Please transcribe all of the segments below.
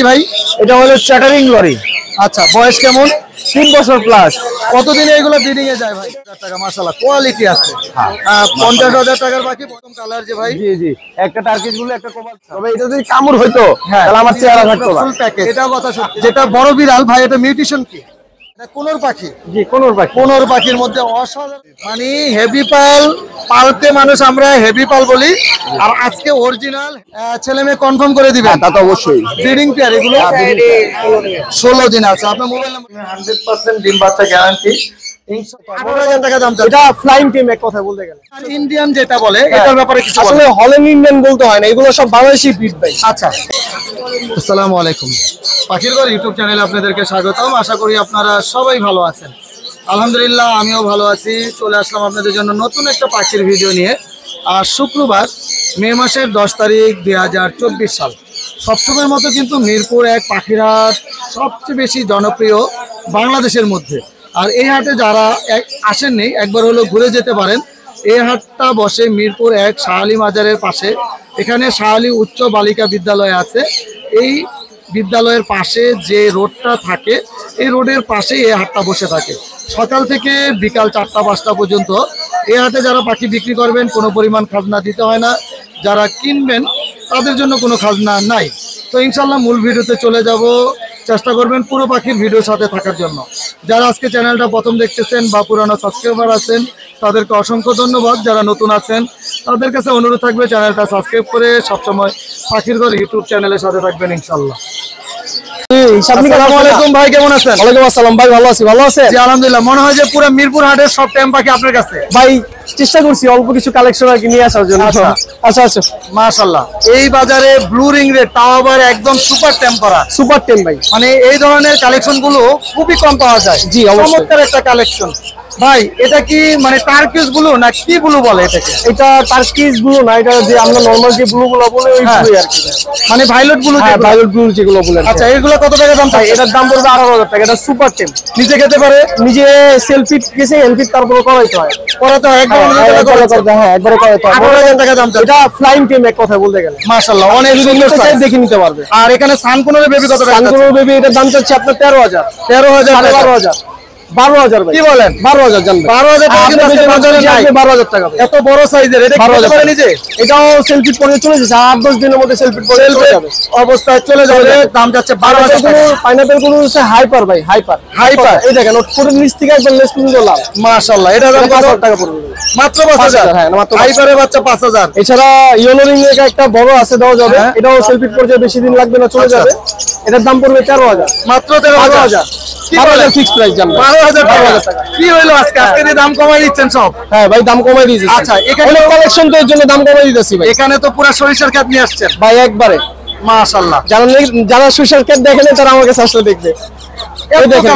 ভাই? এটা হলো চ্যাটারিং লরি। আচ্ছা, বয়স কেমন? 3 বছর প্লাস। কতদিনে এগুলো ব্রিডিং এ যায় ভাই? 1000 টাকা, মাশাআল্লাহ কোয়ালিটি আছে। 50,000 টাকার বাকি প্রথম কালার যে ভাই। জি জি, একটা টার্কিশ গুলো একটা কোবাল। তবে এটা যদি কামড় হইতো তাহলে আমার চেহারা থাকতো না। Full package. এটা কথা সত্যি। যেটা বড় বিড়াল ভাই, এটা মিউটেশন কি? এটা কোনর পাখি। জি, কোনর পাখি। কোনর পাখির মধ্যে অসাধারণ, মানে হেভি পাল পালতে মানুষ আমরা হেভি পাল বলি। আর আজকে অরিজিনাল ছেলে মেয়ে কনফার্ম করে দিবেন? তা তো অবশ্যই। ব্রিডিং পেয়ার এগুলো 16 দিন আছে। আপনার মোবাইল নাম্বার? 100% ডিম বাচ্চা গ্যারান্টি। 18,000 টাকা দাম। এটা ফ্লাইং টিম এক কথা বলতে গেলে। ইন্ডিয়ান যেটা বলে এটার ব্যাপারে কিছু বলেন। আসলে হল্যান্ড ইন্ডিয়ান বলতে হয় না, এগুলো সব বাংলাদেশি ব্রিড ভাই। আচ্ছা, আসসালামু আলাইকুম। পাখির ঘর ইউটিউব চ্যানেলে আপনাদেরকে স্বাগতম। আশা করি আপনারা সবাই ভালো আছেন। আলহামদুলিল্লাহ আমিও ভালো আছি। চলে আসলাম আপনাদের জন্য নতুন একটা পাখির ভিডিও নিয়ে। আর শুক্রবার মে মাসের 10 তারিখ 2024 সাল। সবসময়ের মতো কিন্তু মিরপুর এক পাখির হাট সবচেয়ে বেশি জনপ্রিয় বাংলাদেশের মধ্যে। আর এই হাটে যারা আসেননি একবার হলো ঘুরে যেতে পারেন। এই হাটটা বসে মিরপুর এক শাহ আলী মাজারের পাশে। এখানে শাহ আলী উচ্চ বালিকা বিদ্যালয় আছে। এই বিদ্যালয়ের পাশে যে রোডটা থাকে এই রোডের পাশেই এই হাটটা বসে থাকে। সকাল থেকে বিকাল 4টা-5টা পর্যন্ত এই হাটে যারা পাখি বিক্রি করবেন কোনো পরিমাণ খাজনা দিতে হয় না, যারা কিনবেন তাদের জন্য কোনো খাজনা নাই। তো ইনশাল্লাহ মূল ভিডিওতে চলে যাব। চেষ্টা করবেন পুরো পাখির ভিডিওর সাথে থাকার জন্য। যারা আজকে চ্যানেলটা প্রথম দেখতেছেন বা পুরানো সাবস্ক্রাইবার আছেন তাদেরকে অসংখ্য ধন্যবাদ। যারা নতুন আছেন তাদের কাছে অনুরোধ থাকবে চ্যানেলটা সাবস্ক্রাইব করে সবসময় পাখির ঘর ইউটিউব চ্যানেলের সাথে থাকবেন ইনশাল্লাহ। আসসালামু আলাইকুম ভাই, কেমন আছেন? ওয়ালাইকুম আসসালাম ভাই, ভালো আছি। ভালো আছেন? জি আলহামদুলিল্লাহ। মনে হয় যে পুরো মিরপুর হাটের সব টেম পাখি আপনার কাছে। ভাই চেষ্টা করছি অল্প কিছু কালেকশন আর কি নিয়ে আসার জন্য। আচ্ছা আচ্ছা, মাশাআল্লাহ। এই বাজারে ব্লু রিং রেড তাও আবার একদম সুপার টেম করা। সুপার টেম ভাই, মানে এই ধরনের কালেকশন গুলো খুবই কম পাওয়া যায়। জি অবশ্যই। চমৎকার একটা কালেকশন ভাই। এটা কি মানে টার্কিশ ব্লু না কি ব্লু বলে এটাকে? এটা টার্কিশ ব্লু না, এটা যে আমরা নরমাল যে ব্লু গুলো বলে ওই ব্লু আর কি। মানে ভায়োলেট ব্লু। হ্যাঁ, ভায়োলেট ব্লু যেগুলো বলে। আচ্ছা, এগুলো কত টাকা দাম? ভাই এটার দাম পড়বে 18,000 টাকা। এটা সুপার টেম, নিজে খেতে পারে, নিজে সেলফি গেছে এলফি তারপরে করাইতে হয়। করাতে হয় একবার। হ্যাঁ, একবারে করাইতে হয়। 18,000 টাকা দাম। এটা ফ্লাইং টেম এক কথা বলতে গেলে। মাশাআল্লাহ, অনেক সুন্দর সাইজ, দেখে নিতে পারবে। আর এখানে সানকুনোর বেবি কত টাকা? সানকুনোর বেবি এটার দাম চাচ্ছে আপনার 13,000। 12,000 12,000 ভাই। কি বলেন? 12,000 জানবে। 12,000 টাকা কিন্তু আজকে বাজারে নাই। 12,000 টাকা ভাই। এত বড় সাইজের এটা কি করতে পারে নিজে? এটাও সেলফি পরে চলে যাচ্ছে, 8-10 দিনের মধ্যে সেলফি পরে চলে যাবে। অবস্থায় চলে যাবে। দাম যাচ্ছে 12,000 টাকা। পাইনাপেল গুলো হচ্ছে হাইপার ভাই, হাইপার। এই দেখেন ওর পুরো নিচ থেকে একবার লেস পর্যন্ত লাল। মাশাআল্লাহ, এটা দাম 5,000 টাকা পড়বে মাত্র 5,000। হ্যাঁ, মাত্র হাইপারের বাচ্চা 5,000। এছাড়া ইয়েলো রিং এর একটা বড় আছে, দেওয়া যাবে। এটাও সেলফি পর্যায়ে বেশি দিন লাগবে না, চলে যাবে। এটার দাম পড়বে 13,000। মাত্র 13,000। কি বলে ফিক্স প্রাইস জানবে? 12,000 টাকা। কি হইলো আজকে? আজকে দাম কমাই দিচ্ছেন সব। হ্যাঁ ভাই, দাম কমাই দিয়েছি। আচ্ছা, এখানে অনেক কালেকশন তো এর জন্য দাম কমাই দিতেছি ভাই। এখানে তো পুরো সরিষার ক্ষেত নিয়ে আসছেন ভাই একবারে। মাশাআল্লাহ। যারা সরিষার ক্ষেত দেখেন তারা আমার কাছে আসলে দেখবে। এই দেখেন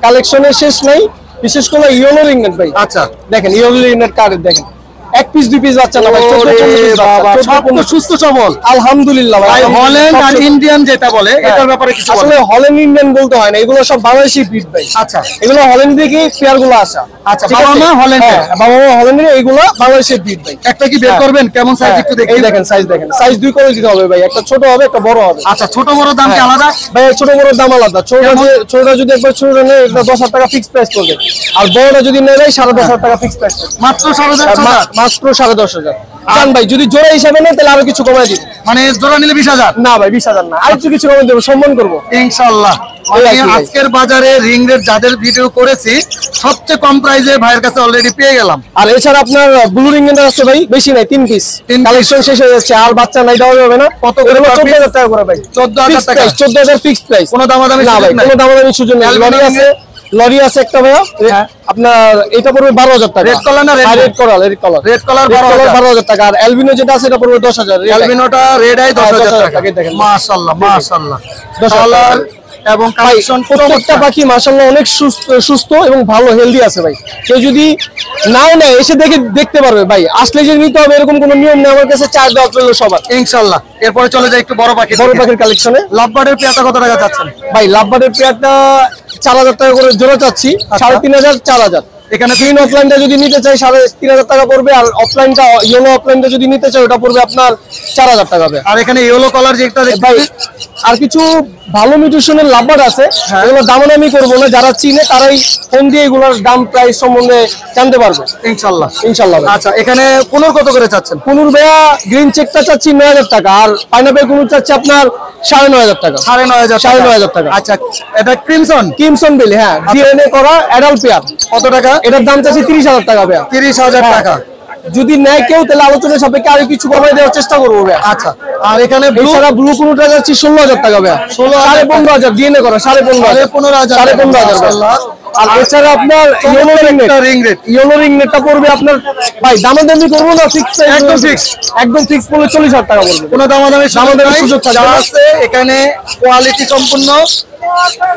কালেকশনের শেষ নাই, বিশেষ করে ইয়েলো রিং নেট ভাই। আচ্ছা দেখেন ইয়েলো রিং নেট কার্ড দেখেন, 1 পিস 2 পিস বাচ্চা না ভাই, সব তো সুস্থ সবল আলহামদুলিল্লাহ ভাই। হল্যান্ড আর ইন্ডিয়ান যেটা বলে এটার ব্যাপারে কিছু বলেন। আসলে হল্যান্ড ইন্ডিয়ান বলতে হয় না, এগুলো সব বাংলাদেশি ব্রিড ভাই। আচ্ছা, এগুলো হল্যান্ড থেকে পেয়ার গুলো আসা। আচ্ছা, বাবা মা হল্যান্ডের। বাবা মা হল্যান্ডের, এগুলো বাংলাদেশি ব্রিড ভাই। একটা কি বের করবেন কেমন সাইজ একটু দেখি? এই দেখেন সাইজ দেখেন, সাইজ 2 করে দিতে হবে ভাই, একটা ছোট হবে একটা বড় হবে। আচ্ছা, ছোট বড় দাম কি আলাদা? ভাই ছোট বড় দাম আলাদা। ছোটটা যদি একবার ছোট নেয় এটা 10,000 টাকা ফিক্স প্রাইস পড়বে, আর বড়টা যদি নেয় 10,500 টাকা ফিক্স প্রাইস পড়বে। মাত্র 10,500। মাত্র 10,500। জান ভাই যদি জোড়া হিসাবে নেয় তাহলে আরো কিছু কমাই দিব। মানে জোড়া নিলে 20,000? না ভাই 20,000 না, আর কিছু কমাই দেব, সম্মান করব ইনশাআল্লাহ। আজকের বাজারে রিং রেট যাদের ভিডিও করেছি সবচেয়ে কম প্রাইসে ভাইয়ের কাছে অলরেডি পেয়ে গেলাম। আর এছাড়া আপনার ব্লু রিং এর আছে ভাই, বেশি নাই, 3 পিস। কালেকশন শেষ হয়ে যাচ্ছে, আর বাচ্চা নাই, দেওয়া যাবে না। কত করে? 14,000 টাকা করে ভাই। 14,000 টাকা। 14,000 ফিক্স প্রাইস। কোনো দামাদামি না ভাই, কোনো দামাদামি সুযোগ নেই। লরি আছে একটা ভাইয়া, আপনার এটা পড়বে 12,000 টাকা। রেড কালার না রেড কালার? রেড কালার 12,000 টাকা। আর অ্যালবিনো যেটা আছে এটা পড়বে 10,000। অ্যালবিনোটা রেড আই 10,000 টাকা। দেখেন মাশাআল্লাহ মাশাআল্লাহ। কালার এবং কালেকশন প্রত্যেকটা পাখি মাশাআল্লাহ অনেক সুস্থ এবং ভালো হেলদি আছে ভাই। কেউ যদি নাও নেয় এসে দেখতে পারবে ভাই, আসলে যে নিতে হবে এরকম কোনো নিয়ম নেই। আমার কাছে 4 দেওয়া চলবে সবার ইনশাআল্লাহ। এরপরে চলে যায় একটু বড় পাখির কালেকশনে। লাভবার্ডের পেয়ারটা কত টাকা যাচ্ছেন ভাই? লাভবার্ডের পেয়ারটা 4,000 টাকা করে জোড়া চাচ্ছি। 3,500 4,000। এখানে গ্রিন অফলাইনটা যদি নিতে চাই 3,500 টাকা পড়বে, আর অফলাইনটা ইয়েলো অফলাইনটা যদি নিতে চাই ওটা পড়বে আপনার 4,000 টাকা। আর এখানে ইয়েলো কালার যেটা ভাই আর কিছু ভালো মিউটেশনের লাভবার আছে, এগুলো দামাদামি করবো না, যারা চিনে তারাই ফোন দিয়ে এগুলোর দাম প্রাইস সম্বন্ধে জানতে পারবে ইনশাআল্লাহ। ইনশাআল্লাহ। আচ্ছা, এখানে কোনোর কত করে চাচ্ছেন? কোনোর ভাইয়া গ্রিন চেকটা চাচ্ছি 9,000 টাকা, আর পাইনাপেল কোনোর চাচ্ছি আপনার 9,500 টাকা। 9,500 টাকা। আচ্ছা, এটা ক্রিমসন বেলি, হ্যাঁ, ডিএনএ করা অ্যাডাল্ট পেয়ার। কত টাকা? এটার দাম চাচ্ছি 30,000 টাকা ভাইয়া। 30,000 টাকা। যদি নেয় কেউ তাহলে আলোচনার সাপেক্ষে আরো কিছু কমাই দেওয়ার চেষ্টা করবো ভাইয়া। আচ্ছা, আর এখানে ব্লু কোনোটা যাচ্ছি 16,000 টাকা ভাইয়া। 15,500 ডিএনএ করা 15,500। আর এছাড়া আপনার ইয়েলো রিং নেটটা পড়বে আপনার, ভাই দামাদামি করবো না, একদম ফিক্স পড়বে 40,000 টাকা পড়বে। কোনো দামাদামির সুযোগ থাকবে আছে। এখানে কোয়ালিটি সম্পূর্ণ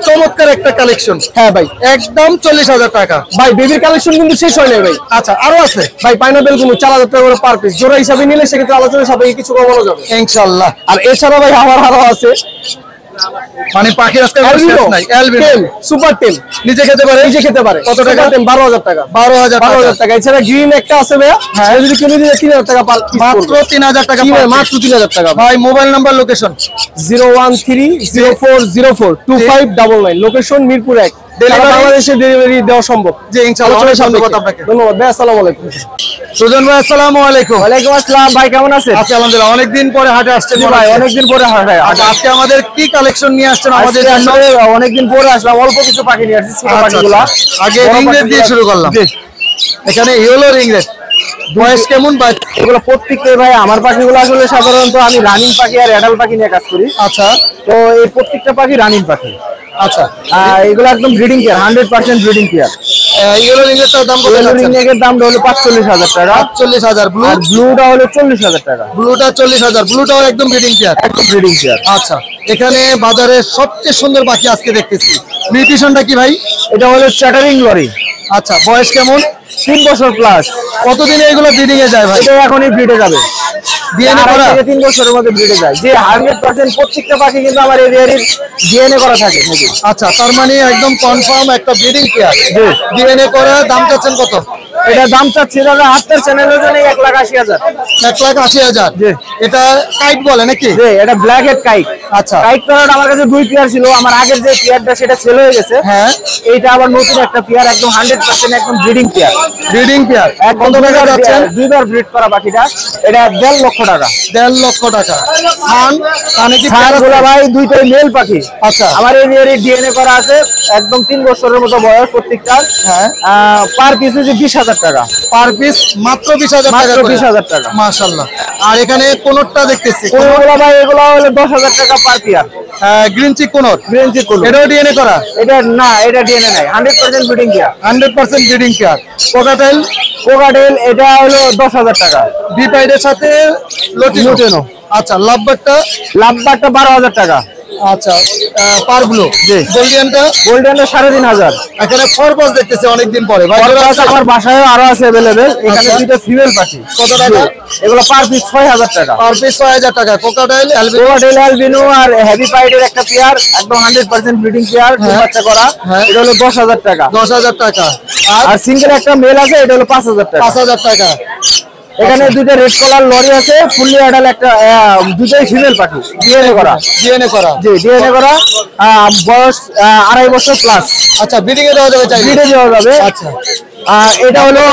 চমৎকার একটা কালেকশন। হ্যাঁ ভাই, একদম 40,000 টাকা। ভাই বেবির কালেকশন কিন্তু শেষ হয় না ভাই। আচ্ছা, আরো আছে ভাই। পাইনাপেল গুলো 4,000 টাকা করে পার পিস, জোড়া হিসাবে নিলে সেক্ষেত্রে আলোচনা সাপেক্ষে কিছু কমানো যাবে ইনশাআল্লাহ। আর এছাড়া ভাই আমার আরো আছে, মানে পাখি আজকে সুপার টেল নিজে খেতে পারে। কত টাকা? 12,000 টাকা। 12,000 টাকা। এছাড়া গ্রিন একটা আছে ভাইয়া, যদি কিনে দিলে 3,000 টাকা মাত্র 3,000 টাকা। মাত্র 3,000 টাকা। ভাই mobile number, location 01304042599, location Mirpur 1। বাংলাদেশে ডেলিভারি দেওয়া সম্ভব। জি ইনশাআল্লাহ। ধন্যবাদ আপনাকে। ধন্যবাদ ভাই। আসসালামু আলাইকুম। সুজন ভাই আসসালামু আলাইকুম। ওয়ালাইকুম আসসালাম ভাই, কেমন আছেন? আছি আলহামদুলিল্লাহ। অনেকদিন পরে হাটে আসছেন ভাই, অনেকদিন পরে হাটে। আজকে আমাদের কি কালেকশন নিয়ে আসছেন আমাদের জন্য? অনেকদিন পরে আসলাম, অল্প কিছু পাখি নিয়ে আসছি। ছোট পাখিগুলো আগে রিং রেট দিয়ে শুরু করলাম। এখানে ইয়েলো রিং রেট বয়স কেমন ভাই? এগুলো প্রত্যেকটা ভাই আমার পাখিগুলো আসলে সাধারণত আমি রানিং পাখি আর অ্যাডাল্ট পাখি নিয়ে কাজ করি। আচ্ছা, তো এই প্রত্যেকটা পাখি রানিং পাখি। আচ্ছা, এগুলো একদম breeding care, 100% breeding care. Yellow ring এর দাম কত? ইয়েলো রিং এর দাম হলো 45,000 টাকা। 45,000। ব্লু? আর ব্লুটা হলো 40,000 টাকা। ব্লুটা 40,000। ব্লুটাও একদম ব্রিডিং কেয়ার। একদম ব্রিডিং কেয়ার। আচ্ছা, এখানে বাজারে সবচেয়ে সুন্দর পাখি আজকে দেখতেছি। মিউটেশনটা কি ভাই? এটা হলো চ্যাটারিং লরি। আচ্ছা, বয়স কেমন? 3 বছর প্লাস। কতদিনে এগুলো ব্রিডিং এ যায় ভাই? এটা এখনই ব্রিডে যাবে। ডিএনএ করা? 3 বছরের মধ্যে ব্রিডে যায়। যে 100% প্রত্যেকটা পাখি কিন্তু আমার এরিয়ার ডিএনএ করা থাকে। আচ্ছা, তার মানে একদম কনফার্ম একটা ব্রিডিং পেয়ার। ডিএনএ করা। দাম চাচ্ছেন কত? এটা দাম চাচ্ছি দাদা আপনার চ্যানেলের জন্য 1,80,000। 1,80,000। এটা কাইট বলে নাকি? এটা ব্ল্যাক হেড কাইট। আচ্ছা, কাইট প্যারট আমার কাছে 2 পেয়ার ছিল। আমার আগের যে পেয়ারটা সেটা সেল হয়ে গেছে। হ্যাঁ, এইটা আবার নতুন একটা পেয়ার, একদম 100% একদম ব্রিডিং পেয়ার। Breeding pair. কত টাকা যাচ্ছেন? 2বার ব্রিড করা পাখিটা। এটা 1.5 লক্ষ টাকা। 1.5 লক্ষ টাকা। কানে কি ছাড়গুলো ভাই দুইটাই মেল পাখি। আচ্ছা, আমার এরিয়ারে ডিএনএ করা আছে, একদম 3 বছরের মতো বয়স প্রত্যেকটার। হ্যাঁ, পার পিস হচ্ছে 20,000 টাকা। পার পিস মাত্র 20,000 টাকা। 20,000 টাকা। মাশাআল্লাহ। আর এখানে কোনটা দেখতেছি? কোনগুলো ভাই এগুলো হলো 10,000 টাকা per pair. Green cheek কোনর? Green cheek কোনর। এটাও ডিএনএ করা? এটা না, এটা ডিএনএ নাই, 100% breeding care. 100% breeding care. Cockatiel? Cockatiel এটা হলো 10,000 টাকা। বিপাইডের সাথে লটিনো। আচ্ছা, লাভবারটা? লাভবারটা 12,000 টাকা। আচ্ছা, পার ব্লু? গোল্ডিয়ানটা? গোল্ডেনটা 3,500। এখানে ফরপাস দেখতেছি অনেকদিন পরে ভাই। আমার বাসায় আরো আছে अवेलेबल। এখানে দুটো ফিমেল পাখি। কত টাকা? এগুলো পার পিস 6,000 টাকা। পার পিস 6,000 টাকা। কোকাটেল, অ্যালবিনো আর হেভি পাইডের একটা পেয়ার, একদম 100% ব্রিডিং পেয়ার, বাচ্চা করা। এটা হলো 10,000 টাকা। 10,000 টাকা। আর সিঙ্গেল একটা মেল আছে, এটা হলো 5,000 টাকা। 5,000 টাকা। এখানে দুটো রেড কালার লরি আছে, ফুললি অ্যাডাল একটা, দুটোই ফিমেল পাখি, ডিএনএ করা। ডিএনএ করা? জি, ডিএনএ করা। বয়স 2.5 বছর প্লাস। আচ্ছা, ব্রিডিং এ দেওয়া যাবে? চাই ব্রিডে দেওয়া যাবে। আচ্ছা, এটা হলো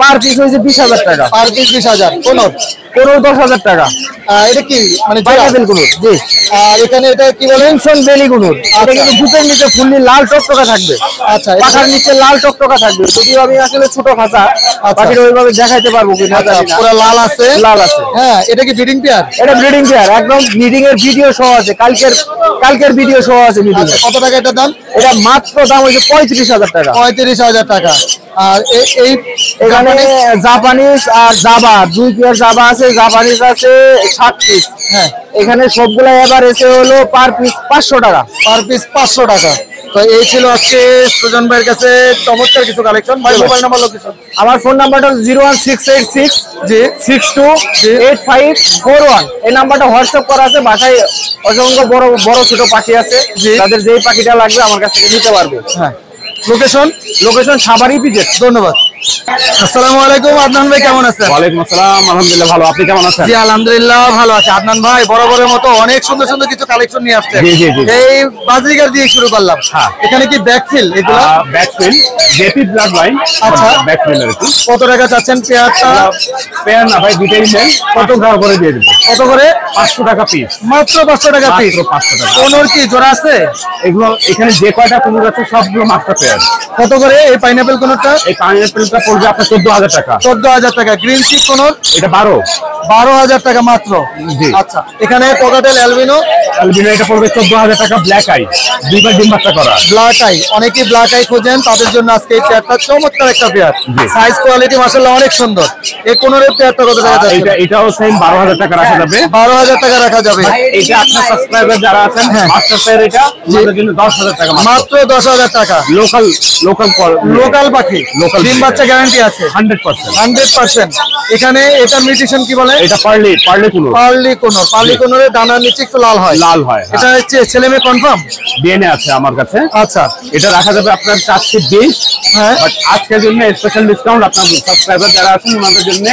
পার পিস হচ্ছে 20,000 টাকা। Per piece 20,000। কোনর? কোনর 10,000 টাকা। এটা কি মানে পাইনাপেল কোনর? জি। আর এখানে এটা কি বলে? ক্রিমসন বেলি কোনর। এটা কিন্তু বুকের নিচে ফুললি লাল টকটকা থাকবে। আচ্ছা, পাখার নিচে লাল টকটকা থাকবে। যদিও আমি আসলে ছোট খাঁচা, পাখিটা ওইভাবে দেখাইতে পারবো কিনা জানি না। পুরো লাল আছে? লাল আছে। হ্যাঁ, এটা কি ব্রিডিং পেয়ার? এটা ব্রিডিং পেয়ার, একদম ব্রিডিং এর ভিডিও সহ আছে। কালকের ভিডিও সহ আছে ব্রিডিং। কত টাকা এটার দাম? এটা মাত্র দাম হচ্ছে 35,000 টাকা। 35,000 টাকা। আর এই এখানে জাপানিজ আর জাবা, 2 পেয়ার জাবা আছে, জাপানিজ আছে 7 পিস। হ্যাঁ, এখানে সবগুলা এবার এসে হলো পার পিস 500 টাকা। পার পিস 500 টাকা। তো এই ছিল আজকে সুজন ভাইয়ের কাছে চমৎকার কিছু কালেকশন। ভাই মোবাইল নাম্বার, লোকেশন? আমার ফোন নাম্বারটা 01686 628541। এই নাম্বারটা হোয়াটসঅ্যাপ করা আছে। বাসায় অসংখ্য বড় বড় ছোট পাখি আছে, তাদের যেই পাখিটা লাগবে আমার কাছ থেকে নিতে পারবে। হ্যাঁ, লোকেশন? Location Savar EPZ. ধন্যবাদ। আসসালামু আলাইকুম, আদনান ভাই কেমন আছেন? ওয়ালাইকুম আসসালাম, আলহামদুলিল্লাহ ভালো, আপনি কেমন আছেন? জি আলহামদুলিল্লাহ ভালো আছে। আদনান ভাই বরাবরের মতো অনেক সুন্দর সুন্দর কিছু কালেকশন নিয়ে আসছেন। জি, জি, জি। এই বাজরিগার দিয়ে শুরু করলাম। হ্যাঁ। এখানে কি ব্যাকফিল এগুলো? Backfill JP blood line. আচ্ছা। ব্যাকফিল আর কি। কত টাকা চাচ্ছেন পেয়ারটা? পেয়ার না ভাই, দুইটাই নেন, কত টাকা করে দিয়ে দেবো? কত করে? 500 টাকা পিস। মাত্র 500 টাকা পিস। মাত্র 500 টাকা। কোনোর কি জোড়া আছে? এগুলো এখানে যে কয়টা কুনুর আছে সবগুলো মাস্টার পেয়ার। কত করে এই পাইনাপেল কোনোটা? এই পাইনাপেলটা পড়বে আপনার 14,000 টাকা। 14,000 টাকা। Green cheek conure? এটা 12। 12,000 টাকা মাত্র। জি। আচ্ছা, এখানে কোকাটেল অ্যালবিনো? অ্যালবিনো এটা পড়বে 14,000 টাকা। ব্ল্যাক আই, দুইবার ডিম বাচ্চা করা। ব্ল্যাক আই, অনেকেই ব্ল্যাক আই খোঁজেন, তাদের জন্য আজকে এই পেয়ারটা চমৎকার একটা পেয়ার। জি। সাইজ কোয়ালিটি মাশাআল্লাহ অনেক সুন্দর। এই কোনোর পেয়ারটা কত টাকা যাচ্ছে? এটাও সেম 12,000 টাকা রাখা যাবে। 12,000 টাকা রাখা যাবে। এটা আপনার সাবস্ক্রাইবার যারা আছেন, হ্যাঁ। মাস্টার পেয়ার এটা আমাদের জন্য 10,000 টাকা মাত্র 10,000 টাকা। লোকাল লোকাল পাখি, লোকাল ডিম বাচ্চা গ্যারান্টি আছে 100%। 100%। এখানে এটা মিউটেশন কি বলে? এটা পার্লি কুনুর। পার্লি কোনর। পার্লি কোনরের ডানার নিচে একটু লাল হয়। লাল হয়, এটা হচ্ছে ছেলে মেয়ে কনফার্ম? ডিএনএ আছে আমার কাছে। আচ্ছা। এটা রাখা যাবে আপনার 420। হ্যাঁ। বাট আজকের জন্য স্পেশাল ডিসকাউন্ট আপনার সাবস্ক্রাইবার যারা আছেন ওনাদের জন্য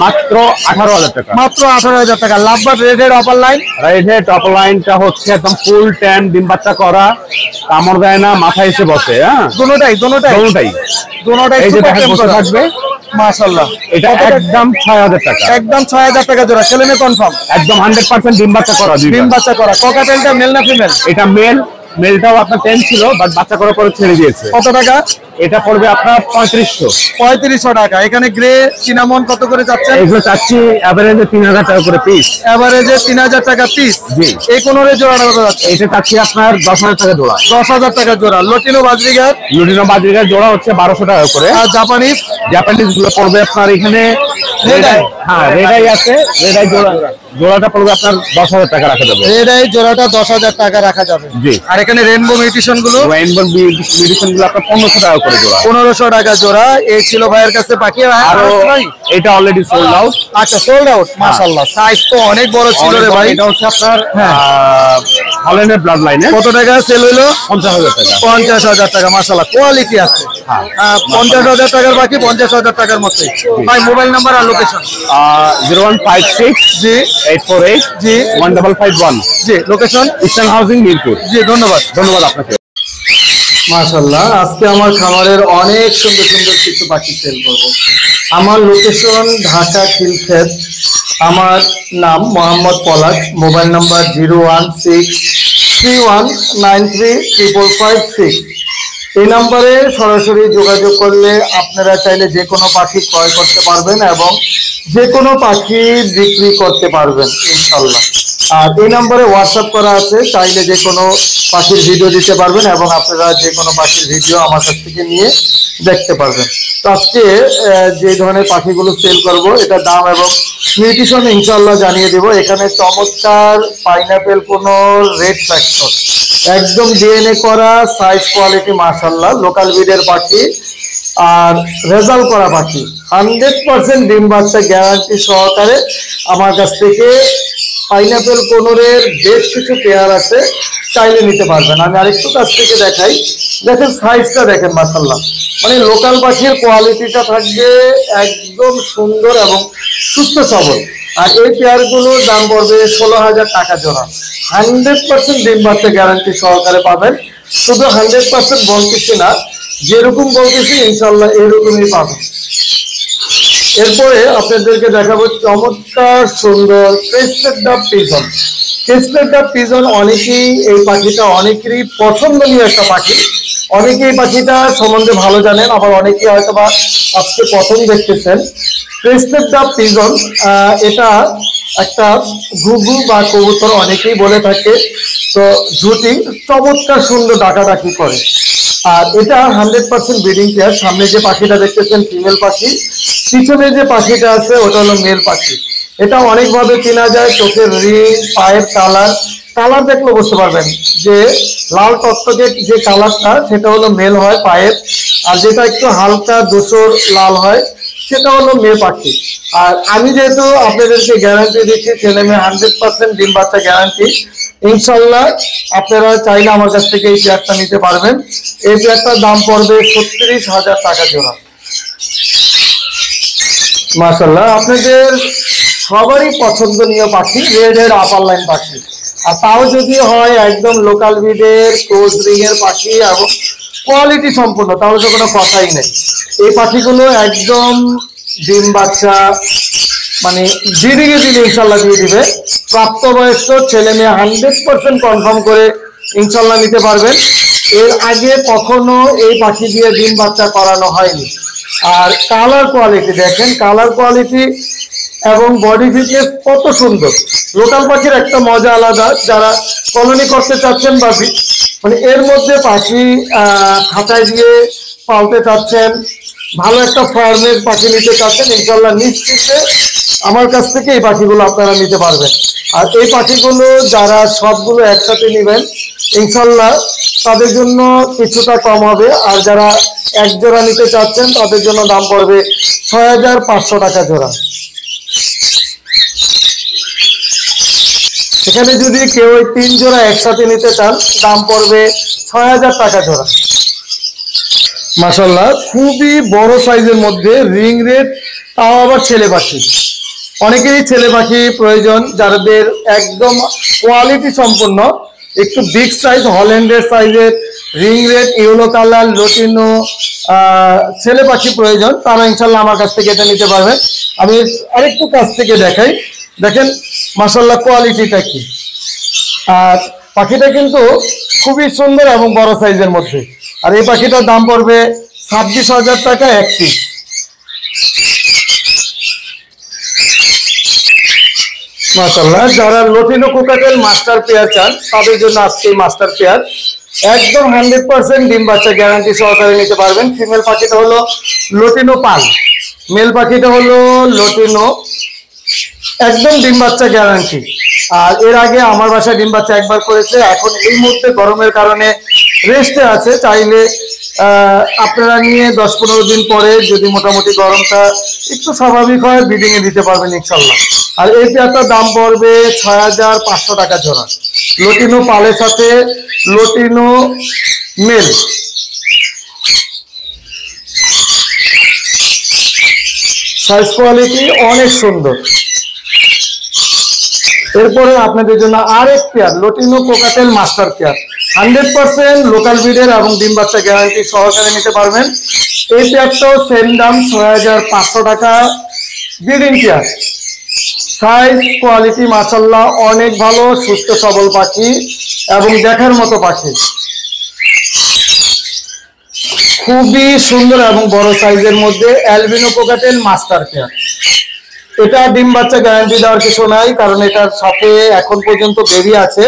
মাত্র 18,000 টাকা। মাত্র 18,000 টাকা। লাভবার্ড রেডের অপার লাইন? রাইট, টপ লাইনটা হচ্ছে একদম ফুল ট্যান, ডিম বাচ্চা করা, কামড় দেয় না, মাথায় এসে বসে। হ্যাঁ, দুটোটাই দুটোটাই এই যে সুপার দেখেন টেম বসে করা। থাকবে। মাশাআল্লাহ। এটা কত টাকা? একদম 6,000 টাকা। একদম 6,000 টাকা জোড়া। ছেলে মেয়ে কনফার্ম? একদম 100% ডিম বাচ্চা করা। ডিম বাচ্চা করা। ককাটেলটা মেল না ফিমেল? এটা মেলটাও আপনার 10 ছিল, বাট বাচ্চা করার পরে ছেড়ে দিয়েছে। কত টাকা? এটা পড়বে আপনার 3500। 3500 টাকা। এখানে গ্রে সিনামন কত করে যাচ্ছেন? এগুলো চাচ্ছি এভারেজে 3,000 টাকা করে পিস। এভারেজে 3,000 টাকা পিস। জি। এই কোনরে জোড়াটা কত যাচ্ছে? এটা চাচ্ছি আপনার 10,000 টাকা জোড়া। 10,000 টাকা জোড়া। লটিনো বাজরিগার লুটিনো বাজরিকার জোড়া হচ্ছে 1200 টাকা করে। আর জাপানিজ? জাপানিজ গুলো পড়বে আপনার এখানে রেড আই? হ্যাঁ, রেড আই আছে। রেড আই জোড়াটা পড়বে আপনার 10,000 টাকা রাখা যাবে। রেড আই জোড়াটা 10,000 টাকা রাখা যাবে। জি। আর এখানে রেনবো মিউটেশন গুলো? রেইনবো মিউটেশন গুলো আপনার 1500 টাকা করে জোড়া। 1500 টাকা জোড়া। এই ছিল ভাইয়ের কাছে পাখি। আরো ভাই এটা অলরেডি সোল্ড আউট। আচ্ছা, সোল্ড আউট। মাশাআল্লাহ, সাইজ তো অনেক বড় ছিল রে ভাই। এটা হচ্ছে আপনার হ্যাঁ। হল্যান্ডের ব্লাড লাইনে। কত টাকা সেল হইলো? 50,000 টাকা। 50,000 টাকা। মাশাআল্লাহ, কোয়ালিটি আছে। হ্যাঁ। 50,000 টাকার বাকি 50,000 টাকার মধ্যে। ভাই মোবাইল নাম্বার আর লোকেশন? 0156 জি 848 জি 1551। জি। লোকেশন? Eastern Housing Mirpur. জি, ধন্যবাদ। ধন্যবাদ আপনাকে। মাশাআল্লাহ, আজকে আমার খামারের অনেক সুন্দর সুন্দর কিছু পাখি সেল করব। আমার লোকেশন ঢাকা খিলক্ষেত। আমার নাম মোহাম্মদ পলাশ। Mobile number 01631935556। এই নাম্বারে সরাসরি যোগাযোগ করলে আপনারা চাইলে যে কোনো পাখি ক্রয় করতে পারবেন এবং যে কোনো পাখি বিক্রি করতে পারবেন ইনশাল্লাহ। আর এই নাম্বারে হোয়াটসঅ্যাপ করা আছে, চাইলে যে কোনো পাখির ভিডিও দিতে পারবেন এবং আপনারা যে কোনো পাখির ভিডিও আমার কাছ থেকে নিয়ে দেখতে পারবেন। তো আজকে যে ধরনের পাখিগুলো সেল করব এটা দাম এবং নিউট্রিশন ইনশাল্লাহ জানিয়ে দেব। এখানে চমৎকার পাইনাপেল কোনো রেড ফ্যাক্টর, একদম ডিএনএ করা, সাইজ কোয়ালিটি মাশাআল্লাহ, লোকাল ব্রিডের পাখি আর রেজাল্ট করা পাখি। 100% ডিম বাচ্চা গ্যারান্টি সহকারে আমার কাছ থেকে পাইনাপেল কোনোরের বেশ কিছু পেয়ার আছে, চাইলে নিতে পারবেন। আমি আরেকটু কাছ থেকে দেখাই। দেখেন সাইজটা দেখেন মাশাআল্লাহ, মানে লোকাল পাখির কোয়ালিটিটা থাকবে একদম সুন্দর এবং সুস্থ সবল। আর এই পেয়ারগুলোর দাম পড়বে 16,000 টাকা জোড়া। 100% ডিম বাচ্চা গ্যারান্টি সহকারে পাবেন। শুধু 100% বলতেছি না, যেরকম বলতেছি ইনশাল্লাহ এরকমই পাবেন। এরপরে আপনাদেরকে দেখাবো চমৎকার সুন্দর ক্রেস্টেড ডাব পিজন। ক্রেস্টেড ডাব পিজন অনেকেই এই পাখিটা অনেকেরই পছন্দনীয় একটা পাখি। অনেকেই এই পাখিটা সম্বন্ধে ভালো জানেন, আবার অনেকেই হয়তো বা আজকে প্রথম দেখতেছেন। ক্রেস্টেড ডাব পিজন এটা একটা ঘুঘু বা কবুতর অনেকেই বলে থাকে। তো ঝুটি চমৎকার সুন্দর ডাকাডাকি করে। আর এটা 100% ব্রিডিং পেয়ার। সামনে যে পাখিটা দেখতেছেন ফিমেল পাখি, পিছনে যে পাখিটা আছে ওটা হলো মেল পাখি। এটা অনেকভাবে চেনা যায়, চোখের রিং, পায়ের কালার দেখলে বুঝতে পারবেন যে লাল টকটকে যে কালারটা সেটা হলো মেল হয় পায়ের, আর যেটা একটু হালকা ধূসর লাল হয় সেটা হলো মেয়ে পাখি। আর আমি যেহেতু আপনাদেরকে গ্যারান্টি দিচ্ছি ছেলে মেয়ে 100% ডিম বাচ্চা গ্যারান্টি, ইনশাল্লাহ আপনারা চাইলে আমার কাছ থেকে এই পেয়ারটা নিতে পারবেন। এই পেয়ারটার দাম পড়বে 36,000 টাকা জোড়া। মাশাআল্লাহ, আপনাদের সবারই পছন্দনীয় পাখি রেড এর আপার লাইন পাখি, আর তাও যদি হয় একদম লোকাল ব্রিডের ক্রস রিং এর পাখি এবং কোয়ালিটি সম্পূর্ণ, তাহলে তো কোনো কথাই নেই। এই পাখিগুলো একদম ডিম বাচ্চা মানে ব্রিডিং এ দিলে ইনশাল্লাহ দিয়ে দিবে। প্রাপ্তবয়স্ক ছেলে মেয়ে 100% কনফার্ম করে ইনশাল্লাহ নিতে পারবেন। এর আগে কখনো এই পাখি দিয়ে ডিম বাচ্চা করানো হয়নি। আর কালার কোয়ালিটি দেখেন, কালার কোয়ালিটি এবং বডি ফিটনেস কত সুন্দর। লোকাল পাখির একটা মজা আলাদা, যারা কলোনি করতে চাচ্ছেন বা মানে এর মধ্যে পাখি খাঁচায় দিয়ে পালতে চাচ্ছেন, ভালো একটা ফার্মের পাখি নিতে চাচ্ছেন, ইনশাল্লাহ নিশ্চিতে আমার কাছ থেকে এই পাখিগুলো আপনারা নিতে পারবেন। আর এই পাখিগুলো যারা সবগুলো একসাথে নেবেন ইনশাল্লাহ তাদের জন্য কিছুটা কম হবে, আর যারা এক জোড়া নিতে চাচ্ছেন তাদের জন্য দাম পড়বে 6,500 টাকা জোড়া। এখানে যদি কেউ 3 জোড়া একসাথে নিতে চান দাম পড়বে 6,000 টাকা জোড়া। মাশাআল্লাহ, খুবই বড় সাইজের মধ্যে রিং রেড, তাও আবার ছেলে পাখি। অনেকেরই ছেলে পাখি প্রয়োজন, যাদের একদম কোয়ালিটি সম্পন্ন একটু বিগ সাইজ হল্যান্ডের সাইজের রিং রেড ইয়েলো কালার লটিনো ছেলে পাখি প্রয়োজন, তারা ইনশাল্লাহ আমার কাছ থেকে এটা নিতে পারবেন। আমি আরেকটু কাছ থেকে দেখাই, দেখেন মাশাআল্লাহ কোয়ালিটিটা কি। আর পাখিটা কিন্তু খুবই সুন্দর এবং বড় সাইজের মধ্যে। আর এই পাখিটার দাম পড়বে 26,000 টাকা এক পিস। মাশাআল্লাহ, যারা লটিনো কোকাটেল মাস্টার পেয়ার চান তাদের জন্য আজকে মাস্টার পেয়ার একদম 100% ডিম বাচ্চা গ্যারান্টি সহকারে নিতে পারবেন। ফিমেল পাখিটা হলো লটিনো পাল, মেল পাখিটা হলো লটিনো, একদম ডিম বাচ্চা গ্যারান্টি। আর এর আগে আমার বাসায় ডিম বাচ্চা একবার করেছে, এখন এই মুহূর্তে গরমের কারণে রেস্টে আছে। চাইলে আপনারা নিয়ে 10-15 দিন পরে যদি মোটামুটি গরমটা একটু স্বাভাবিক হয় ব্রিডিং এ দিতে পারবেন ইনশাল্লাহ। আর এই পেয়ারটার দাম পড়বে 6,500 টাকা জোড়া। লটিনো পালের সাথে লটিনো মেল। সাইজ কোয়ালিটি অনেক সুন্দর। এরপরে আপনাদের জন্য আরেক pair লটিনো cockatiel master pair 100% local ব্রিডের এবং ডিম বাচ্চা গ্যারান্টি সহকারে নিতে পারবেন। এই পেয়ারটাও সেম দাম 6,500 টাকা ব্রিডিং পেয়ার। সাইজ কোয়ালিটি মাশাআল্লাহ অনেক ভালো, সুস্থ সবল পাখি এবং দেখার মতো পাখি, খুবই সুন্দর এবং বড় সাইজের মধ্যে অ্যালবিনো কোকাটেল মাস্টার পেয়ার। এটা ডিম বাচ্চা গ্যারান্টি দেওয়ার কিছু নাই, কারণ এটার সাথে এখন পর্যন্ত বেবি আছে।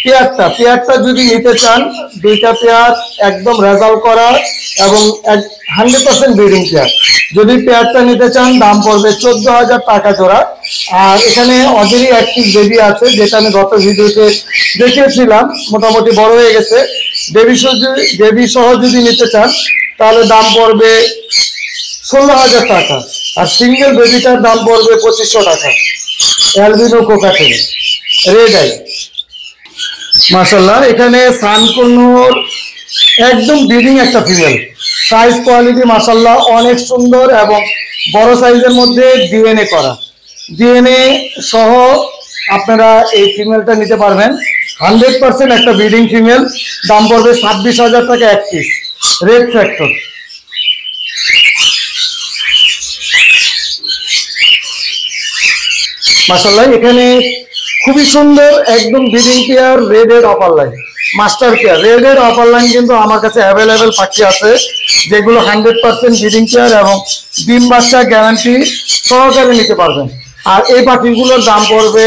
পেয়ারটা যদি নিতে চান, দুইটা পেয়ার একদম রেজাল্ট করা এবং 100% ব্রিডিং পেয়ার। যদি পেয়ারটা নিতে চান দাম পড়বে 14,000 টাকা জোড়া। আর এখানে অজেরই একটি বেবি আছে, যেটা আমি গত ভিডিওতে দেখিয়েছিলাম, মোটামুটি বড় হয়ে গেছে। বেবি সহ যদি নিতে চান তাহলে দাম পড়বে 16,000 টাকা। আর সিঙ্গেল বেবিটার দাম পড়বে 2,500 টাকা। Albino cockatiel red eye. মাশাআল্লাহ, এখানে সানকোনোর একদম ব্রিডিং একটা ফিমেল। সাইজ কোয়ালিটি মাশাআল্লাহ অনেক সুন্দর এবং বড় সাইজের মধ্যে ডিএনএ করা। ডিএনএ সহ আপনারা এই ফিমেলটা নিতে পারবেন। 100% একটা ব্রিডিং ফিমেল, দাম পড়বে 26,000 টাকা এক পিস। Red factor. মাশাআল্লাহ, এখানে খুবই সুন্দর একদম ব্রিডিং পেয়ার রেড এর আপার লাইন মাস্টার পেয়ার। রেড এর আপার লাইন কিন্তু আমার কাছে অ্যাভেলেবেল পাখি আছে, যেগুলো 100% ব্রিডিং পেয়ার এবং ডিম বাচ্চা গ্যারান্টি সহকারে নিতে পারবেন। আর এই পাখিগুলোর দাম পড়বে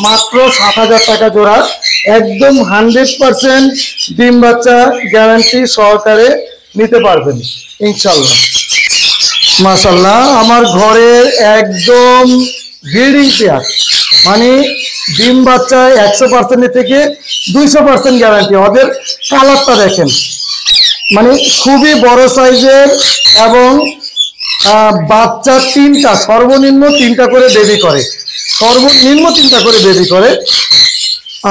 মাত্র 7,000 টাকা জোড়া, একদম 100% ডিম বাচ্চা গ্যারান্টি সহকারে নিতে পারবেন ইনশাল্লাহ। মাশাআল্লাহ, আমার ঘরের একদম ব্রিডিং পেয়ার, মানে ডিম বাচ্চায় 100% থেকে 200% গ্যারান্টি। ওদের কালারটা দেখেন, মানে খুবই বড় সাইজের এবং বাচ্চা 3টা, সর্বনিম্ন 3টা করে বেবি করে, সর্বনিম্ন 3টা করে বেবি করে।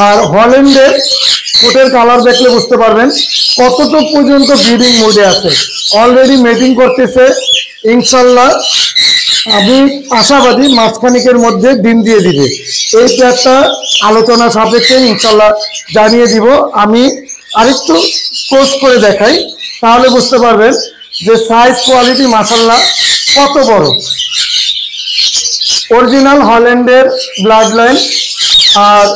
আর হল্যান্ডের কোটের কালার দেখলে বুঝতে পারবেন কতটুকু পর্যন্ত ব্রিডিং মোডে আছে, অলরেডি মেটিং করতেছে। ইনশাল্লাহ আমি আশাবাদী মাসখানিকের মধ্যে ডিম দিয়ে দিবে। এই পেয়ারটা আলোচনা সাপেক্ষে ইনশাল্লাহ জানিয়ে দিব। আমি আরেকটু ক্লোজ করে দেখাই, তাহলে বুঝতে পারবেন যে সাইজ কোয়ালিটি মাশাআল্লাহ কত বড়। অরিজিনাল হল্যান্ডের ব্লাড লাইন আর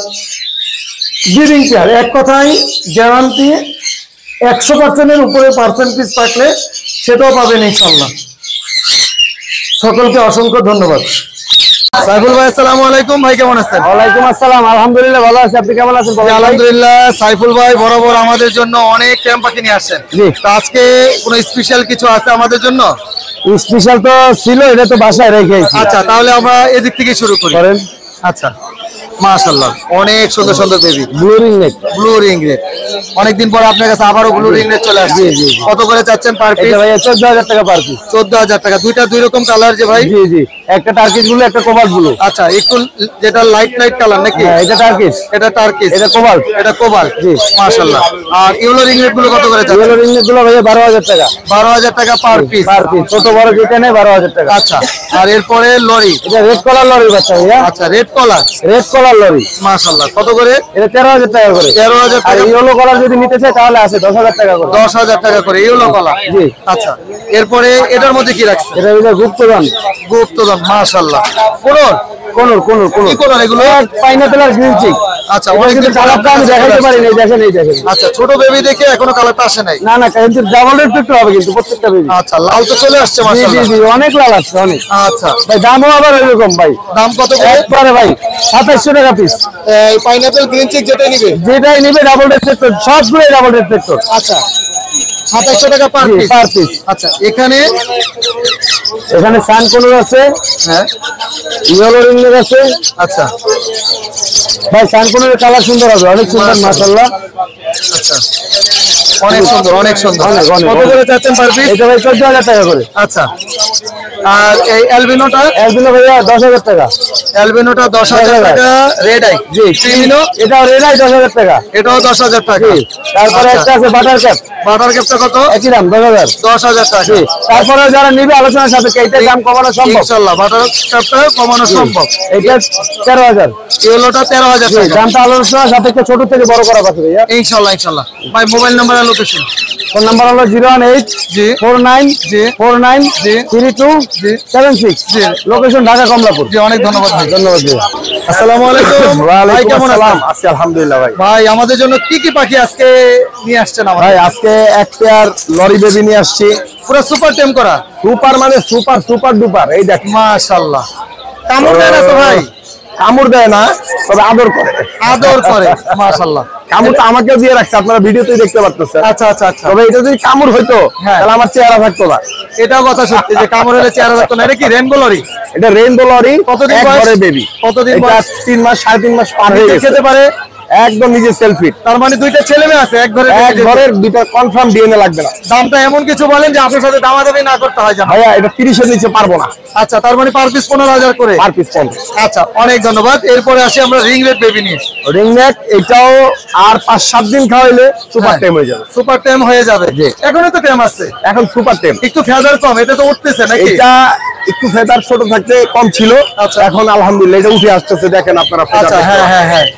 ব্রিডিং পেয়ার, এক কথায় গ্যারান্টি 100%-এর উপরে পার্সেন্টেজ থাকলে সেটাও পাবেন ইনশাল্লাহ। সকলকে অসংখ্য ধন্যবাদ। সাইফুল ভাই আসসালামু আলাইকুম, ভাই কেমন আছেন? ওয়ালাইকুম আসসালাম, আলহামদুলিল্লাহ ভালো আছি, আপনি কেমন আছেন? আলহামদুলিল্লাহ। সাইফুল ভাই বরাবর আমাদের জন্য অনেক ট্যাম পাখি নিয়ে আসেন, জি। তো আজকে কোনো স্পেশাল কিছু আছে আমাদের জন্য? স্পেশাল তো ছিল, এটা তো বাসায় রেখেছি। আচ্ছা, তাহলে আমরা এদিক থেকে শুরু করি। আচ্ছা, মাশাআল্লাহ অনেক সুন্দর সুন্দর baby. Blue ring neck, blue ring red, অনেকদিন পর আপনার কাছে আবারও ব্লু রিং রেড চলে আসছে। কত করে চাচ্ছেন পার পিস? এটা ভাই 14000 টাকা পার পিস। 14000 টাকা। দুইটা দুই রকম কালার যে ভাই? জি জি, একটা টার্কিশ ব্লু, একটা কোবাল্ট ব্লু। আচ্ছা, একটু যেটা লাইট লাইট কালার নাকি? হ্যাঁ, এটা টার্কিশ, এটা টার্কিশ, এটা কোবাল্ট, এটা কোবাল্ট। জি মাশাআল্লাহ। আর ইয়েলো রিং রেড গুলো কত করে চাচ্ছেন? ইয়েলো রিং নেক গুলো ভাই 12000 টাকা। 12000 টাকা পার পিস। পার পিস, ছোট বড় যেটা নেই 12000 টাকা। আচ্ছা, আর এরপরে লরি? এটা রেড কলার লরি বাচ্চা ভাইয়া। আচ্ছা, রেড কলার, রেড কলার লরি মাশাআল্লাহ। কত করে? এটা 13000 টাকা করে। 13000 আর টাকা। ইয়েলো কলার যদি নিতে চাই তাহলে আছে 10000 টাকা করে। 10000 টাকা করে ইয়েলো কলার। জি। আচ্ছা, এরপরে এটার মধ্যে কি রাখছেন? এটা হলো গুপ্তদান, গুপ্তদান, মাশাআল্লাহ। কোনর কোনর কোনর কোনর কি কোনর এগুলো? পাইনাপেল আর গ্রিন চিক। আচ্ছা, অনেক অনেকদিন কিন্তু কালারটা আমি দেখাইতে পারি না, দেখেন এই দেখেন। আচ্ছা, ছোট বেবি দেখে এখনো কালারটা আসে নাই। না না, কিন্তু ডাবল রেড পেট্রো হবে কিন্তু প্রত্যেকটা বেবি। আচ্ছা, লাল তো চলে আসছে জি জি মাশাআল্লাহ। জি, অনেক লাল আছে অনেক। আচ্ছা, ভাই দামও আবার এরকম ভাই। দাম কত করে? একবারে ভাই 2700 টাকা পিস। এই পাইনাপল গ্রিন চিক যেটা নিবে? যেটাই নিবে ডাবল রেড পেট্রো, সবগুলোই ডাবল রেড পেট্রো। আচ্ছা, 2700 টাকা পার পিস। Per piece. আচ্ছা, এখানে এখানে সান কোনর আছে, হ্যাঁ, ইয়েলো রিং নেক আছে। আচ্ছা ভাই সান কোনরের কালার সুন্দর হবে, অনেক সুন্দর মাশাআল্লাহ। আচ্ছা, অনেক সুন্দর, অনেক সুন্দর। অনেক, অনেক, কত করে চাচ্ছেন পার পিস? এটা ভাই 14000 টাকা করে। আচ্ছা, আর এই অ্যালবিনোটা? একদিনে ভাইয়া 10000 টাকা। অ্যালবিনোটা 10000 টাকা। Red eye? জি। ক্রিমিনো? এটাও রেড আই 10000 টাকা। এটাও 10000 টাকা। জি। তারপরে একটা আছে বাটার ক্যাপ, বাটার ক্যাপটা কত? একই দাম 10000। 10000 টাকা। জি। তারপরে যারা নিবে আলোচনার সাপেক্ষে এটার দাম কমানো সম্ভব। ইনশাআল্লাহ বাটার ক্যাপটা কমানো সম্ভব। এটা 13000। ইয়েলোটা 13000 জি, টাকা। দামটা আলোচনার সাপেক্ষে ছোট থেকে বড় করা পাচ্ছে ভাইয়া। ইনশাআল্লাহ ইনশাআল্লাহ। ভাই মোবাইল নাম্বার আর লোকেশন? ফোন নাম্বার হলো 018 জি 49 জি 49 জি 32 জি 76। জি। লোকেশন ঢাকা কমলাপুর। জি, অনেক ধন্যবাদ ভাই। ধন্যবাদ ভাইয়া। আসসালামু আলাইকুম। ভাই কেমন আছেন? আছি আলহামদুলিল্লাহ ভাই। ভাই আমাদের জন্য কি কি পাখি আজকে নিয়ে আসছেন আমাদের? ভাই আজকে এক পেয়ার লরি বেবি নিয়ে আসছি। পুরো সুপার টেম করা? সুপার মানে সুপার, সুপার ডুপার। এই দেখ মাশাআল্লাহ। কামড় দেয় না তো ভাই? কামড় দেয় না, তবে আদর করে। আদর করে, মাশাআল্লাহ। কামড় তো আমাকেও দিয়ে রাখছে, আপনারা ভিডিওতেই দেখতে পাচ্ছেন। আচ্ছা আচ্ছা আচ্ছা। তবে এটা যদি কামড় হইতো হ্যাঁ। তাহলে আমার চেহারা থাকতো না। এটাও কথা সত্যি যে কামড় হলে চেহারা রাখতো না। এটা কি রেনবো লরি? এটা রেইনবো লরি। কতদিন বয়স? একবারে বেবি। কতদিন এটা বয়স? 3 মাস 3.5 মাস পার হয়ে গেছে। খেতে পারে? একদম নিজে সেলফি। তার মানে দুইটা ছেলে মেয়ে আছে এক ঘরে? এক ঘরের দুইটা কনফার্ম ডিএনএ লাগবে না। দামটা এমন কিছু বলেন যে আপনার সাথে দামাদামি না করতে হয় জানা। ভাইয়া এটা 30 এর নিচে পারবো না। আচ্ছা, তার মানে পার পিস 15000 করে? Per piece 50। আচ্ছা, অনেক ধন্যবাদ। এরপরে আসি আমরা রিং রেড বেবি নিয়ে। রিং নেক এটাও আর 5-7 দিন খাওয়াইলে সুপার হ্যাঁ। টেম হয়ে যাবে। সুপার টেম হয়ে যাবে। জি। এখনো তো টেম আছে, এখন সুপার টেম। একটু ফেদার কম, এটা তো উঠতেছে নাকি? এটা একটু ফেদার ছোট থাকতে কম ছিল। আচ্ছা। এখন আলহামদুলিল্লাহ এটা উঠে আসতেছে, দেখেন আপনারা। আচ্ছা, হ্যাঁ হ্যাঁ হ্যাঁ।